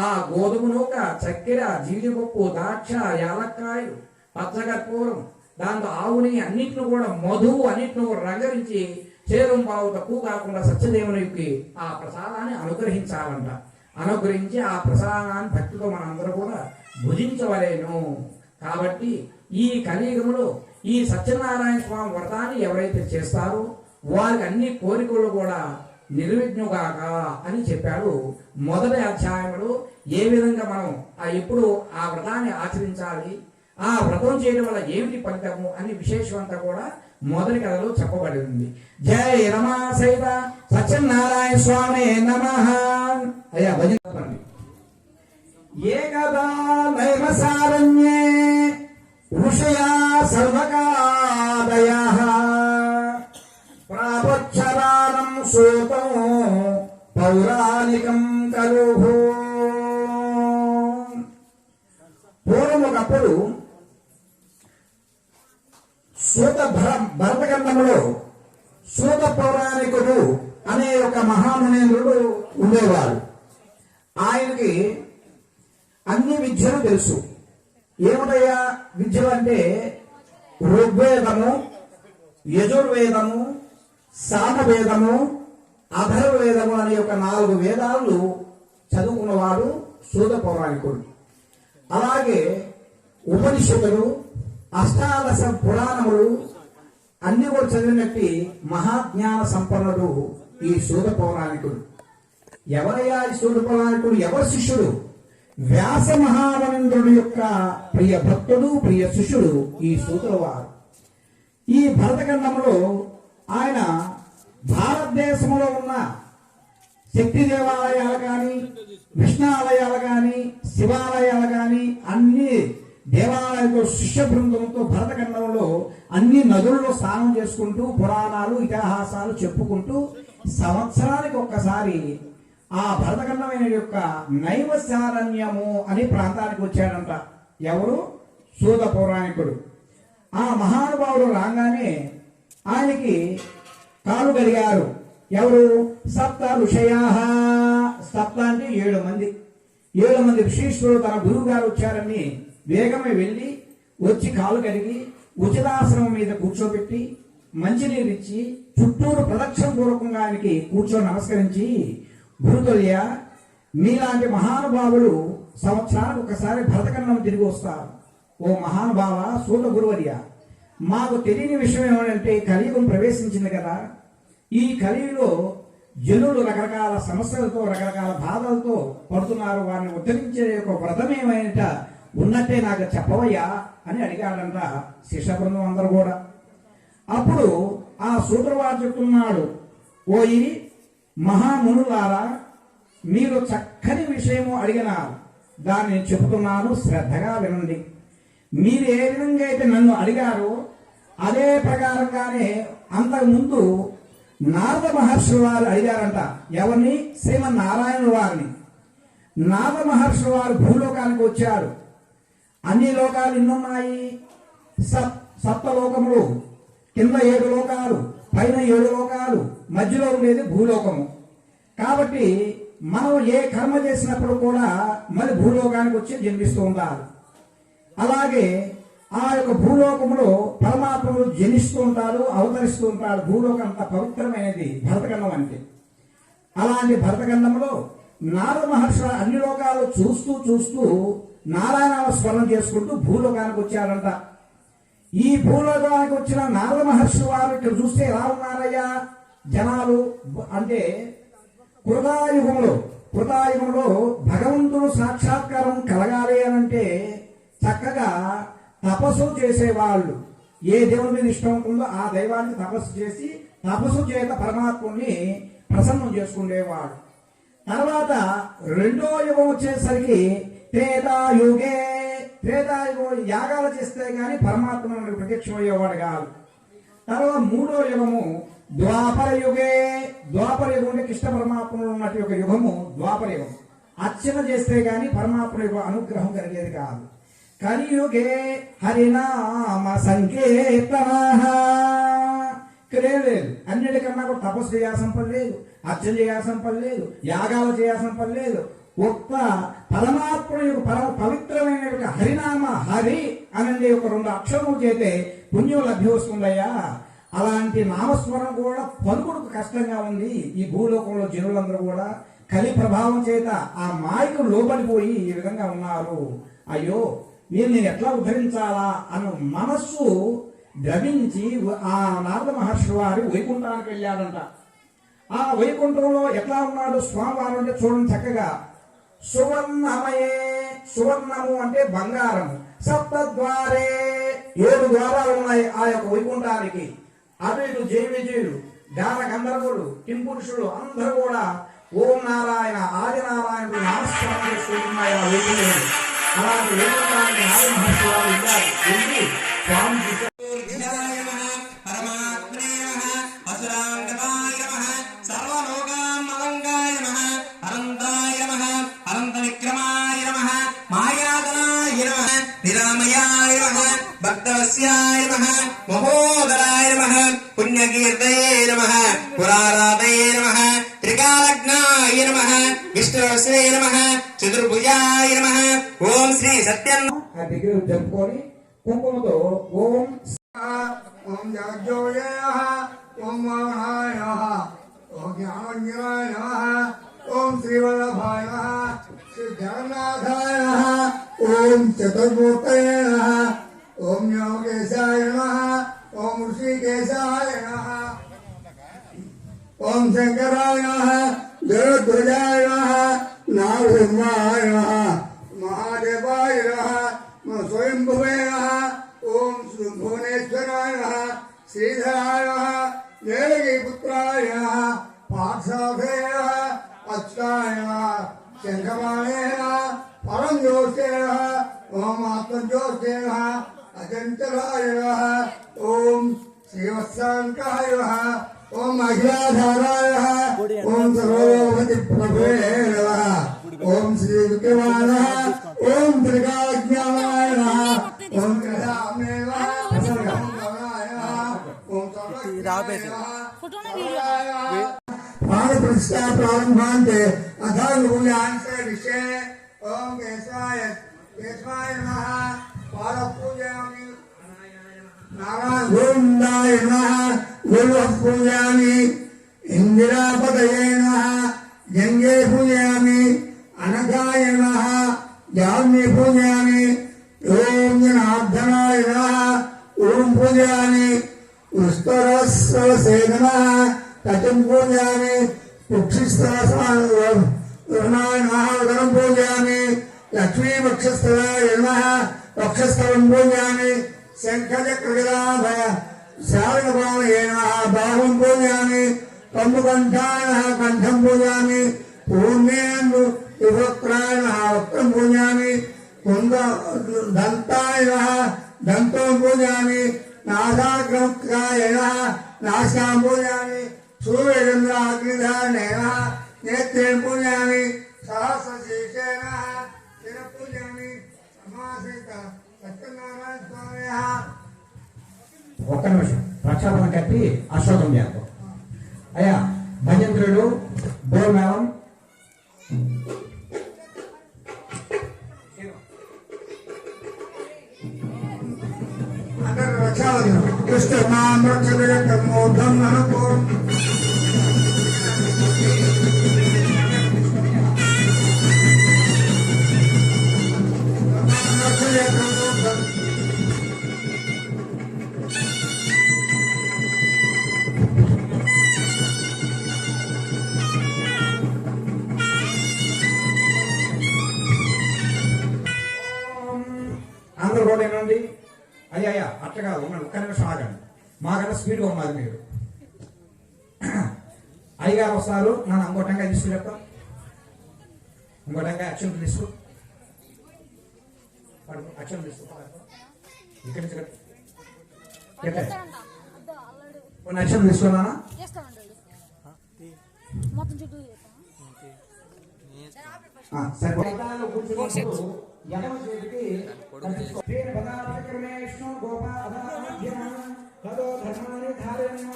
ఆ గోధుమ నూక, చక్కెర, జీడిపప్పు, ద్రాక్ష, యాలక్కాయలు, పచ్చకర్పూరం, దాంతో ఆవుని అన్నింటిని కూడా మధువు అన్నింటిని కూడా రంగరించి చేరం పావు తక్కువ కాకుండా సత్యదేవునికి ఆ ప్రసాదాన్ని అనుగ్రహించాలంట. అనుగ్రహించి ఆ ప్రసాదాన్ని భక్తితో మనందరూ కూడా భుజించవలేను. కాబట్టి ఈ కలియుగంలో ఈ సత్యనారాయణ స్వామి వ్రతాన్ని ఎవరైతే చేస్తారో వారికి అన్ని కోరికలు కూడా నిర్విఘ్నుగాక అని చెప్పాడు. మొదటి అధ్యాయంలో ఏ విధంగా మనం ఎప్పుడు ఆ వ్రతాన్ని ఆచరించాలి, ఆ వ్రతం చేయడం వల్ల ఏమిటి ఫలితము అని విశేషం అంతా కూడా మొదటి కథలో చెప్పబడింది. జై రమా సైత సత్యనారాయణ స్వామి నమః. అయ్యా భజన ఏకదా నైమసారణ్యే ఋషయా సర్వకాదయః ప్రాపచ్చరానం సూతం పౌరాణికం కలుహు. పూర్వముకప్పుడు సూత భరతఖండంలో సూత పౌరాణికుడు అనే ఒక మహామునేంద్రుడు ఉండేవాడు. ఆయనకి అన్ని విద్యలు తెలుసు. ఏమిటయ్యా విద్యలు అంటే ఋగ్వేదము, యజుర్వేదము, సామవేదము, అథర్వవేదము అనే ఒక 4 వేదాలు చదువుకున్నవాడు సూత పౌరాణికుడు. అలాగే ఉపనిషత్తులు, అష్టాదశ పురాణములు అన్ని కూడా చదివినట్టు మహాజ్ఞాన సంపన్నుడు ఈ సూత పౌరాణికుడు. ఎవరయ్యా ఈ సూత పౌరాణికుడు? ఎవరి శిష్యుడు? వ్యాస మహామనేంద్రుడి యొక్క ప్రియ భక్తుడు, ప్రియ శిష్యుడు ఈ సూతుల వారు. ఈ భరతఖండంలో ఆయన భారతదేశంలో ఉన్న శక్తి దేవాలయాలు కానీ, విష్ణు ఆలయాలు కానీ, శివాలయాలు కానీ అన్ని దేవాలయాలతో శిష్య బృందంతో భరతఖండంలో అన్ని నదుల్లో స్నానం చేసుకుంటూ పురాణాలు, ఇతిహాసాలు చెప్పుకుంటూ సంవత్సరానికి ఒక్కసారి ఆ భరతఖండమైన యొక్క నైవశారణ్యము అనే ప్రాంతానికి వచ్చాడంట. ఎవరు? సూత పౌరాణికుడు. ఆ మహానుభావుడు రాగానే ఆయనకి కాలు కలిగారు. ఎవరు? సప్త ఋషయా. సప్త అంటే 7 మంది. 7 మంది ఋషీశ్వరుడు తన గురువు గారు వచ్చారని వేగమే వెళ్ళి వచ్చి కాలు కడిగి ఉచితాసనం మీద కూర్చోబెట్టి మంచినీరు ఇచ్చి చుట్టూరు ప్రదక్షిణ పూర్వకంగా ఆయనకి కూర్చొని నమస్కరించి, గురుతుల్య, మీలాంటి మహానుభావులు సంవత్సరానికి ఒకసారి భరతఖండం తిరిగి వస్తారు. ఓ మహానుభావ సూత గురువర్య, మాకు తెలియని విషయం ఏమంటే కలియుగం ప్రవేశించింది కదా. ఈ కలియుగంలో జనులు రకరకాల సమస్యలతో, రకరకాల బాధలతో పడుతున్నారు. వారిని ఉద్ధరించే ఒక వ్రతం ఏమైనా ఉన్నట్టే నాకు చెప్పవయ్యా అని అడిగాడంట శిష్య బృందం అందరూ కూడా. అప్పుడు ఆ సూత్రవాడు చెప్తున్నాడు, ఓ ఈ మహామునులారా, మీరు చక్కని విషయము అడిగినారు, దాన్ని చెబుతున్నాను, శ్రద్ధగా వినండి. మీరు ఏ విధంగా అయితే నన్ను అడిగారో అదే ప్రకారంగానే అంతకుముందు నారద మహర్షి వారు అడిగారంట. ఎవరిని? శ్రీమన్నారాయణ వారిని. నారద మహర్షి వారు భూలోకానికి వచ్చారు. అన్ని లోకాలు ఎన్నున్నాయి? సప్తలోకములు. కింద 7 లోకాలు, పైన 7 లోకాలు, మధ్యలో ఉండేది భూలోకము. కాబట్టి మనం ఏ కర్మ చేసినప్పుడు కూడా మళ్ళీ భూలోకానికి వచ్చి జన్మిస్తూ ఉంటారు. అలాగే ఆ యొక్క భూలోకములో పరమాత్మలు జనిస్తూ ఉంటారు, అవతరిస్తూ ఉంటారు. భూలోకం అంత పవిత్రమైనది భరతఖండం అంటే. అలాంటి భరతఖండంలో నారద మహర్షి అన్ని లోకాలు చూస్తూ చూస్తూ నారాయణ స్మరణ చేసుకుంటూ భూలోకానికి వచ్చారంట. ఈ భూలోకానికి వచ్చిన నారద మహర్షి వారు ఇక్కడ చూస్తే ఎలా ఉన్నారయ్యా జనాలు అంటే, కృతాయుగంలో భగవంతుడు సాక్షాత్కారం కలగాలి అనంటే చక్కగా తపస్సు చేసేవాళ్ళు. ఏ దేవుని మీద ఇష్టం ఉంటుందో ఆ దైవాన్ని తపస్సు చేసి తపస్సు చేత పరమాత్ముని ప్రసన్నం చేసుకునేవాడు. తర్వాత 2వ యుగం వచ్చేసరికి త్రేతాయుగం యాగాలు చేస్తే గాని పరమాత్మ ప్రత్యక్షమయ్యేవాడు కాదు. తర్వాత 3వ యుగము ద్వాపర యుగే, ద్వాపర యుగం అంటే కృష్ణ పరమాత్మలో ఉన్నట్టు యొక్క యుగము ద్వాపర యుగం. అర్చన చేస్తే గాని పరమాత్మ యొక్క అనుగ్రహం కలిగేది కాదు. కలియుగే హరినామ సంకీర్తన, ఇక్కడే లేదు. అన్నిటికన్నా కూడా తపస్సు చేయాల్సిన పని లేదు, అర్చన చేయాల్సిన పని లేదు, యాగాలు చేయాల్సిన పని లేదు. ఒక్క పరమాత్మ యొక్క పవిత్రమైన యొక్క హరినామ, హరి అనే ఒక 2 అక్షరములు చేతే పుణ్యం లభ్యమవుతుందయ్యా. అలాంటి నామస్మరణ కూడా పలుకుడుకు కష్టంగా ఉంది. ఈ భూలోకంలో జనులందరూ కూడా కలి ప్రభావం చేత ఆ మాయకు లోబడిపోయి ఈ విధంగా ఉన్నారు. అయ్యో నేను ఎట్లా ఉద్ధరించాలా అన్న మనస్సు ద్రవించి ఆ నారద మహర్షి వారి వైకుంఠానికి వెళ్ళాడంట. ఆ వైకుంఠంలో ఎట్లా ఉన్నాడు స్వామివారు అంటే చూడండి చక్కగా. సువర్ణమయే, సువర్ణము అంటే బంగారము. సప్తద్వారే, 7 ద్వారాలు ఉన్నాయి ఆ యొక్క వైకుంఠానికి. అటు ఇటు జయ విజయులు, గాన గంధర్వులు, కింపురుషులు అందరూ కూడా ఓం నారాయణ ఆదినారాయణుడు నమస్కారం చేసుకుంటున్నాయి ఆ వైకుంఠంలో. అలాంటి వైకుంఠానికి నారద మహర్షి వారు వెళ్ళారు. వెళ్ళి స్వామి నిరామయాయ నమః, భక్తవస్యాయ నమః, మహోదరాయ నమః, పుణ్యకీర్తయే నమః, పురారాధయే నమః, త్రికాలజ్ఞాయ నమః, విష్ణువస్యే నమః, చతుర్భుజాయ నమః. ఓం శ్రీ సత్యం. ఆ దగ్గర జరుపుకొని కుంకుమతో ఓం ఓం జగజ్జోయ ఓం మోహనాయ ఓం జ్ఞానజ్ఞాయ ఓం శ్రీవల్లభాయ శ్రీ జగన్నాథాయ ఓం చతుర్మూర్తయ ఓం యోగేశాయ ఓం ఋషికేశాయ ఓం శంకరాయ జగద్ధ్వజాయ నారసింహాయ మహాదేవాయ స్వయంభువే ఓం భువనేశ్వరాయ శ్రీధరాయ దేవకీపుత్రాయ పార్థసారథయ అచ్యుతాయ శంఖమాణయ పరంజ్యోతిషయ ఓం ఆత్మజ్యోతిషయ అజంతరాయ ఓం శ్రీవత్సాంకాయ ఓం అఖిలాధారాయ ఓం సర్వోపతి ప్రభే ఓం శ్రీ విక్రమాయ ఓం త్రికాజ్ఞానాయ ఓం క్రధామేవ ప్రాణప్రతిష్ఠా ప్రారంభాంతే అథానుభూయాన్సే విషే ఓం కేశవాయ కేశవాయ నమః పాదపూజయామి నారాయణ గోవిందాయ నమః గురువః పూజయామి ఇందిరాపదయే నమః గంగే పూజయామి అనఘాయ నమః జామ్ని పూజయామి ఓం జనార్దనాయ నమః ఓం పూజయామి ఉస్తరస్రవసేన కటిం పూజయామి పుక్షిస్తనాయ నమః ఉదరం పూజయామి లక్ష్మీ వక్షస్థలాయ నమః వక్షస్థలం పూజయామి శంఖచక్రగదాభయ శారగభావయే నమః బాహుం పూజయామి కంబుకంఠాయ నమః కంఠం పూజయామి పూర్ణేందు యువక్రాయ నమః వక్రం పూజయామి కుంద దంతాయ నమః దంతం పూజయామి నాసాగ్రముఖాయ నమః నాసికాం పూజయామి సూర్యచంద్రాగ్నిధారణేన నేత్రేణ పూజయామి సహస్రశీర్షేణ శిర పూజయామి సమాశ్రిత సత్యనారాయణ స్వామినః. ఒక్క నిమిషం ప్రక్షాళన కట్టి అశ్వతం చేద్దాం. అయ్యా భజంత్రుడు బోర్మేళం అందరూ రక్షాబంధనం కృష్ణ మాం రక్ష మూర్ధం అనుకో అందరూ కూడా ఏనండి. అయ్యా అట్లా కాదు ఉన్నాడు. ఒక్క నిమిషం ఆగండి. మాకన్నా స్పీడ్గా ఉన్నారు మీరు. అయ్యగారు వస్తారు. నన్ను ఇంకోటంగా తీసుకుని చెప్తాం. ఇంకోటంగా అక్షరం తీసుకో. అక్షరం తీసుకో. ఇక్కడి నుంచి కొన్ని అక్షరం తీసుకున్నానా? మొత్తం చుట్టూ సరిపడాలు కూర్చున్నప్పుడు ఎడమ చేతికి శ్రీని పదార్థక్రమే విష్ణు గోపాధాభ్య తదో ధర్మాన్ని ధారణ్యం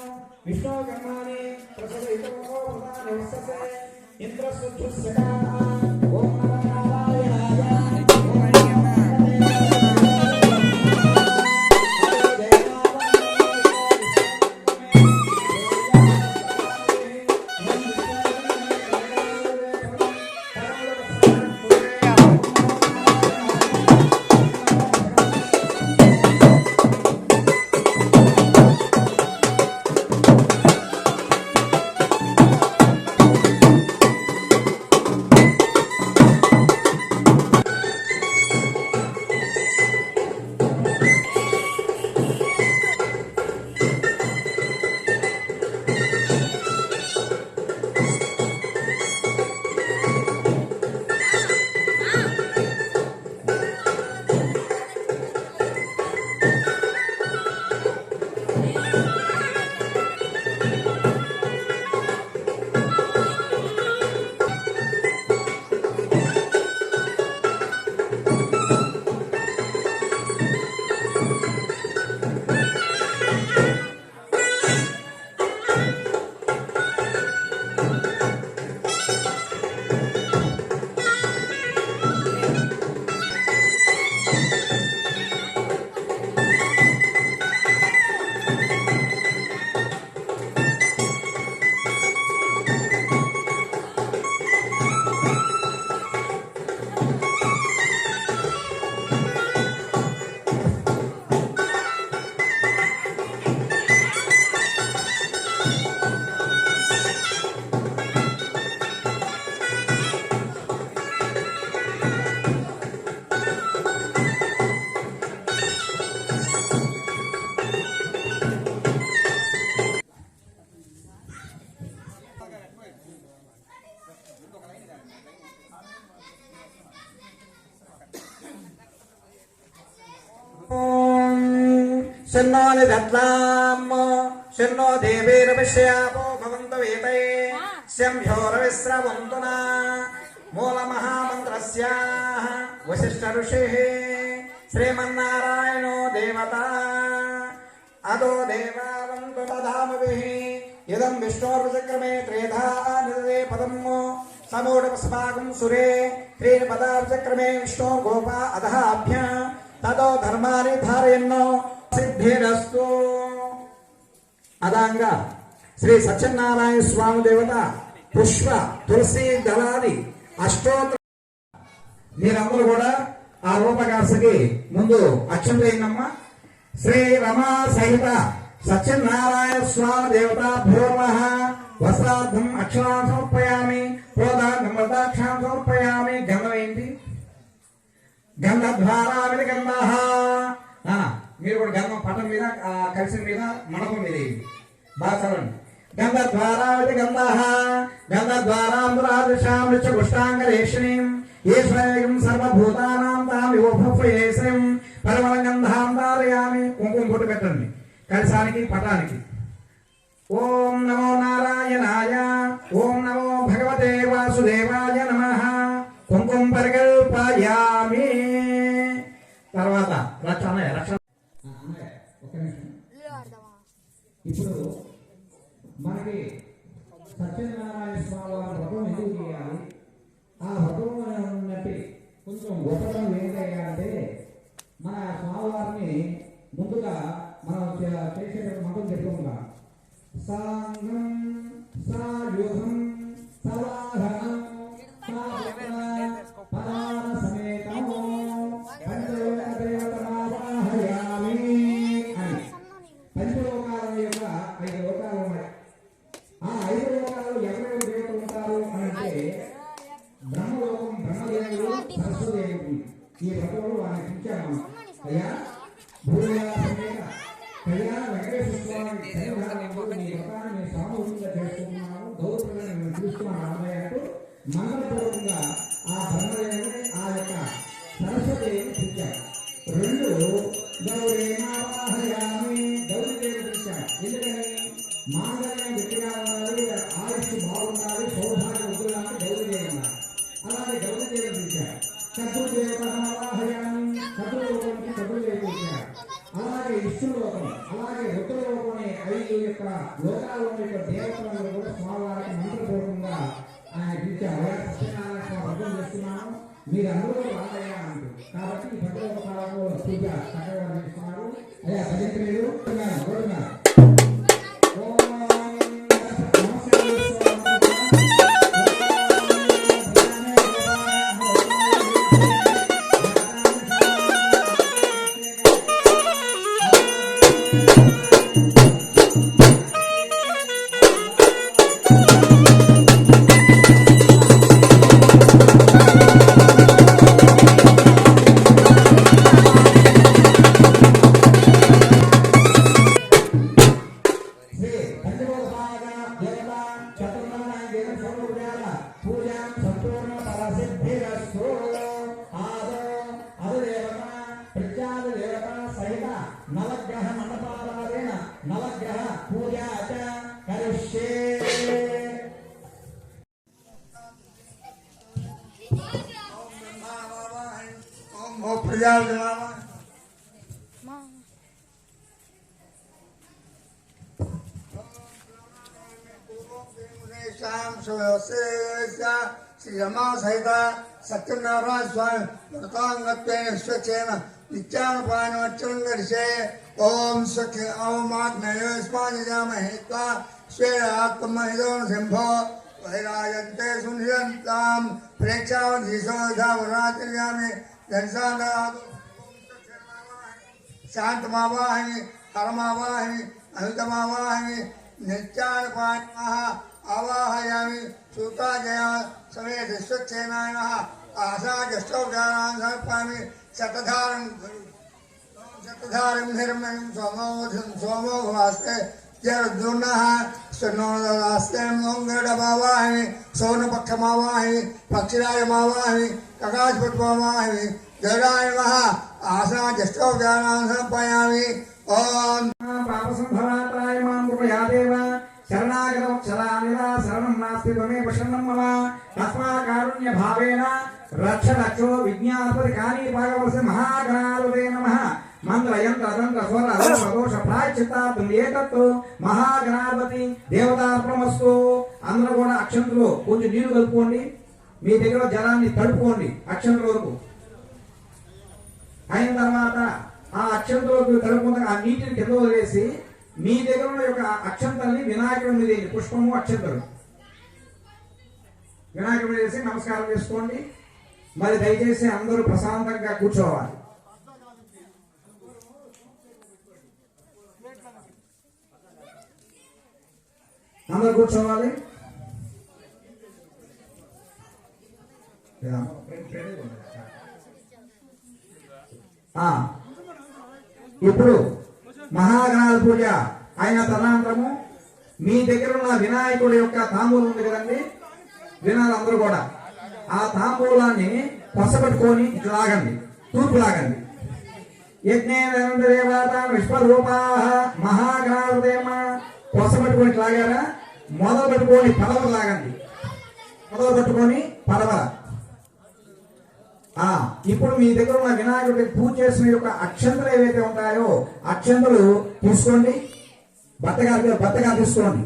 విష్ణు కర్మాణి ప్రసవితో ప్రధాని వసతే ఇంద్రసుద్ధస్య ఓం నమః నారాయణాయ ఓం శన్నోని దత్తాం శన్నో దేవీరవిశ్యాపో భవంతు వేతయే శంభ్యోరవిశ్రవంతునా మూలమహామంత్రస్య వశిష్ఠ ఋషిః శ్రీమన్నారాయణో దేవత అదో దేవావంతు దధామభిః ఇదం విష్ణోర్చక్రమే త్రేధా నిదదే పదం సమూఢపస్మాకం సురే త్రీని పదార్చక్రమే విష్ణో గోప అధః అభ్య తదో ధర్మాన్ని ధారయన్నో సిద్ధిరస్తు. అదాంగా శ్రీ సత్యనారాయణ స్వామి దేవత పుష్ప తులసి దళాది అష్టోత్తర మీరందరూ కూడా ఆ రూపకాశకి ముందు అక్షం చేయండమ్మా. శ్రీ రమా సహిత సత్యనారాయణ స్వామి దేవత భూర్వః వస్త్రార్థం అక్షరాన్ని సమర్పయామి ప్రోదార్థం వృతాక్షాన్ని సమర్పయామి. గంధం ఏంటి? గంధద్వారావిధ గంధః. మీరు కూడా గంధం పటం మీద కలిసిన మీద మండపం మీద బాగా చదవండి. గంధద్వారావిధ గంధః గంధద్వారాంబురాదృశాం పుష్టాంగరేషిణీం ఈశ్వరేయం సర్వభూతానాం తాం యోభయేశ్వరం పరిమళ గంధాం ధారయామి. కుంకుమ బొట్టు పెట్టండి కలశానికి పటానికి. ఓం నమో నారాయణాయ ఓం నమో భగవతే వాసుదేవాయ నమః. కుంకుమ పరికల్పయామి. తర్వాత రక్షణ ఇప్పుడు మనకి సత్యనారాయణ స్వామి వారి వ్రతం ఎందుకు చేయాలి? ఆ వ్రతంలో ఉన్నట్టు కొంచెం గొప్పతనం ఏంటయ్యా అంటే మన స్వామివారిని ముందుగా మనం చేసేటప్పుడు మంత్రం చెప్పుకుంటాం. సాంగం సాయుధం సవాహనం పరాణ సమేతం పంచలోక దేవతమావాహయామి అని. పంచలోకాల యొక్క 5 లోకాలు ఉన్నాయి. ఆ 5 లోకాలు ఎవరెవరు దేవతలు ఉంటారు అని అంటే బ్రహ్మలోకం బ్రహ్మదేవుడు సరస్వదేవుడు. ఈ వ్రతంలో వారిని పిలిచాము. అయ్యా భూమిగా సమేత కళ్యాణ వెంకటేశ్వర స్వామి ఈ వ్రతాన్ని సామూహికంగా చేసుకుంటున్నాము. గౌరవంగా చూస్తున్నాము అన్నయ్యకు మంగళపూర్వకంగా ఆ బ్రహ్మదేవుని ఆ యొక్క సరస్వదేవిని పిలిచారు. 2 గౌరీమావాహయామి గౌరీదేవి పిలిచారు. ఎందుకని మాంగళ్యం గట్టిగా ఉండాలి, ఆయుష్ బాగుండాలి శత్రుదేవతమావాహయామి శత్రులోకానికి శత్రువు లేకుంటున్నారు. అలాగే విష్ణులోకం, అలాగే రుద్రలోకం అనే 5 యొక్క లోకాల యొక్క దేవతలను కూడా స్వామివారికి మంత్రపూర్వకంగా ఆయన పిలిచారు. సత్యనారాయణ స్వామి అర్థం చేస్తున్నాను, మీరు అందరూ రాదయ్యా అంటూ. కాబట్టి ఈ భద్రలోక కాలంలో పూజ చక్కగా చేస్తున్నారు. అయ్యా భజంత్రులు కోరుతున్నారు. నవగ్రహ మండపారాధన నవగ్రహ పూజా చ కరిష్యే. ఓం ప్రజాపతి శ్రీ రమా సహిత సత్యనారాయణ స్వామి వ్రతాంగత్వేన స్వచ్ఛేన నిత్యానుపాయనమచ్చం దర్శే. ఓం స్వచ్ఛ ఓం ఆత్మయోస్మానిజామహే త్వా స్వేన ఆత్మహిదో శంభో వైరాజంతే సునిరంతాం ప్రేక్షావధీశోధావరాత్రియామి దర్శానాత్ శాంతమావాహిని హరమావాహిని అమితమావాహిని నిత్యానుపాయనమః ఆవాహయామి. సూతాజయ సమేత స్వచ్ఛేనాయ ఆశాజష్టౌజానాన్ సమర్పయామి. శతధారం నిర్మయం సోమోఘవాస్తే జరుద్దుర్ణః స్వర్ణోదరాస్తే గరుడమావాహిని సౌనపక్షమావాహిని పక్షిరాజమావాహిని కకాశపట్మావాహిని గరుడాయ నమః ఆశాజష్టౌజానాన్ సమర్పయామి. ఓం పాపసంభవాత్రాయ మాం కృపయా దేవ శరణాగతవత్సలానిరా శరణం నాస్తి త్వమేవ శరణం మమ తస్మాకారుణ్య భావేన రక్ష రక్షో విజ్ఞానపతి కానీపాగవర్ష మహాగణాధిపతే నమః. మంత్ర యంత్ర తంత్ర స్వర రూప దోష ప్రాయశ్చిత్తార్థం ఏతత్తు మహాగణాధిపతి దేవతార్పణమస్తు. అందరూ కూడా అక్షంతలు కొంచెం నీళ్లు కలుపుకోండి, మీ దగ్గర జలాన్ని తడుపుకోండి అక్షంతల వరకు. అయిన తర్వాత ఆ అక్షంతలకు తడుపుకుంటే ఆ నీటిని కింద వదిలేసి మీ దగ్గర ఉన్న యొక్క అక్షంతల్ని వినాయకుడి మీద వేయండి. పుష్పము అక్షంతలు వినాయకుడి మీద వేసి నమస్కారం చేసుకోండి. మరి దయచేసి అందరూ ప్రశాంతంగా కూర్చోవాలి. అందరూ కూర్చోవాలి. ఇప్పుడు మహాగణాల పూజ అయిన తదనంతరము మీ దగ్గర ఉన్న వినాయకుడి యొక్క తాంబూలం ఉంది కదండి, వినాలి అందరూ కూడా. ఆ తాంబూలాన్ని పసపెట్టుకొని ఇట్లా లాగండి, తూర్పు లాగండి. యజ్ఞేంద్రదేవత విశ్వరూపా మహాగణాధిపతేమ పసపెట్టుకొని ఇట్లా లాగారా, మొదలు పెట్టుకొని పదవ లాగండి. మొదలు పెట్టుకొని పదవ. ఇప్పుడు మీ దగ్గర ఉన్న వినాయకుడికి పూజ చేసిన యొక్క అక్షంతలు ఏవైతే ఉంటాయో అక్షంతలు తీసుకోండి, బత్తగా తీసుకోండి.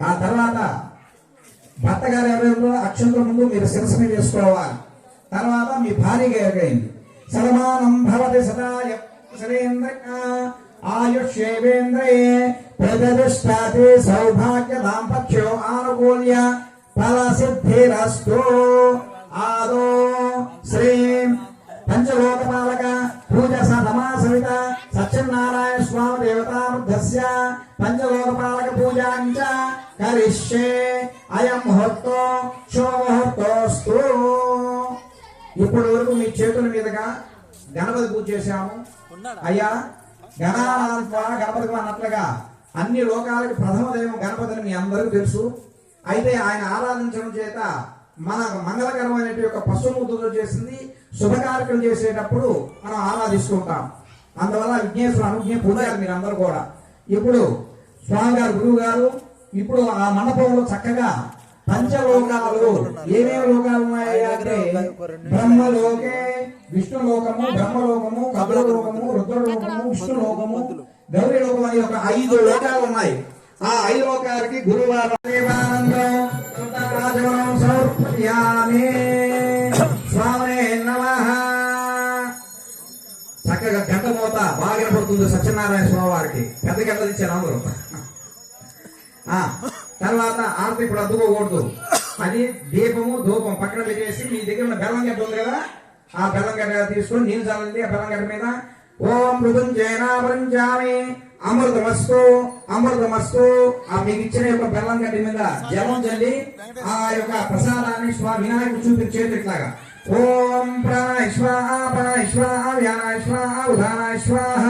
ఆ తర్వాత భర్త గారు ఎవరైనా అక్షంతల ముందు మీరు శిరస్సు మీద వేసుకోవాలి. తర్వాత మీ భార్యగా ఎరగైంది. సలమానం భవతి సదాయ సరేంద్ర ఆయుష్యేవేంద్రయే ప్రజతిష్ఠాతి సౌభాగ్య దాంపత్యో ఆనుకూల్య ఫలసిద్ధిరస్తు. ఆదో శ్రీం పంచలోకపాలక పూజ సమాసవిత సత్యనారాయణ స్వామి దేవతామృద్ధస్య పంచలోకపాలక పూజాంచ కరిష్యే. అయం ముహూర్తో శుభముహూర్తోస్తు. ఇప్పటి వరకు మీ చేతుల మీదుగా గణపతి పూజ చేశాము. అయ్యా గణానాథ గణపతి అన్నట్లుగా అన్ని లోకాలకు ప్రథమ దైవం గణపతిని మీ అందరికీ తెలుసు. అయితే ఆయన ఆరాధించడం చేత మన మంగళకరమైన యొక్క పశుమూర్తులు చేసింది శుభకార్యక్రమం చేసేటప్పుడు మనం ఆరాధిస్తుంటాం. అందువల్ల విఘ్నేశ్వర అనుజ్ఞ పొందారు మీరందరూ కూడా. ఇప్పుడు స్వామి గారు గురువు గారు ఇప్పుడు ఆ మండపంలో చక్కగా పంచలోకాలు ఏమేమి లోకాలు ఉన్నాయి అంటే బ్రహ్మలోకే విష్ణులోకము, బ్రహ్మలోకము, కపిలలోకము, రుద్రలోకము, విష్ణులోకము, గౌరీలోకం అనే ఒక 5 లోకాలు ఉన్నాయి. ఆ 5 లోకాలకి గురువారం దేవానందం రాజవనం సమర్పయామి. స్వామినే నమః. చక్కగా గంట మోత బాగా వినపడుతుంది సత్యనారాయణ స్వామి వారికి. పెద్ద గంటలు ఇచ్చారు అందరూ. తర్వాత ఆరతి ఇప్పుడు అద్దుకోకూడదు. అది దీపము ధూపం పక్కన పెట్టేసి మీ దగ్గర ఉన్న బెల్లం గడ్డ ఉంది కదా, ఆ బెల్లం గడ్డ తీసుకొని నీళ్ళు చల్లండి. ఆ బెల్లం గడ్డ మీద ఓం మృదుంజయనాభరించామి అమృతమస్తు అమృతమస్తు. ఆ మీకు ఇచ్చిన యొక్క బెల్లం గడ్డ మీద జలం చల్లి ఆ యొక్క ప్రసాదాన్ని వినాయకుడు చూపించి చేతిట్లాగా ఓం ప్రాణాయ స్వాహ ప్రాణాయ స్వాహ వ్యానాయ స్వాహ ఉదానాయ స్వాహ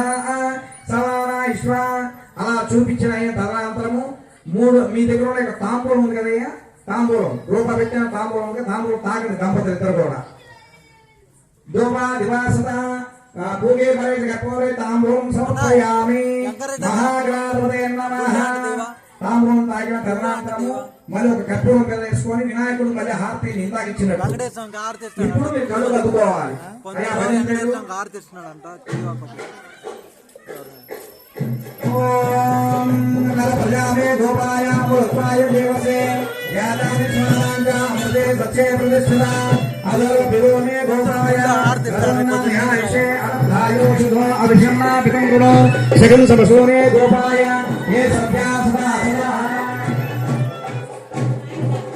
సమానాయ స్వాహ అలా చూపించిన తదనంతరము 3 మీ దగ్గర ఉన్న తాంబూలం ఉంది కదయ్యా, తాంబూలం రూపాయి పెట్టిన తాంబూలం ఉంది, తాంబూలం తాగండి దంపతులు ఇద్దరు కూడా. దోమా దివాసత భూగే పరేష కర్పూరే తాంబూలం సమర్పయామి. మహాగణాధిపతయే నమః. తాంబూలం తాగిన తదనంతరము మళ్ళీ ఒక కర్పూరం మీద వేసుకొని వినాయకుడు మళ్ళీ హారతి ఇందాక ఇచ్చినట్టు ఇప్పుడు మీరు కళ్ళు కదుకోవాలి. ఓం నరప్రజామే గోపాయ మూలత్వాయ దేవసే యాదాని స్మరాంగా అమృతే సత్యే ప్రతిష్ఠిత అదరు పిరోమే గోపాయ నరనాయాయషే అర్థాయో శుభో అభిషన్నా పితంగుడో సగం సమసోనే గోపాయ ఏ సత్యా సదా సదా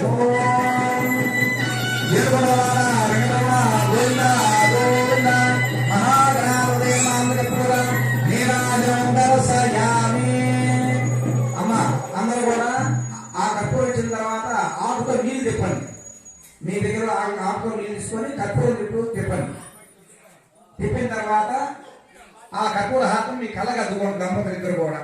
ఓం జయగోపాల వెంకటరమణ గోవింద గోవింద మహాగణాధిపతే మాంగళ్యప్రద నీరాజనం దర్శయామి. అమ్మ అందరూ కూడా ఆ కర్పూరం ఇచ్చిన తర్వాత ఆకుతో నీళ్ళు తిప్పండి. మీ దగ్గర ఆకుతో నీళ్ళు తీసుకొని కర్పూరం తిప్పండి. తిప్పిన తర్వాత ఆ కర్పూర హాతం మీ కళ్ళకి అద్దుకోండి దంపతులు ఇద్దరు కూడా.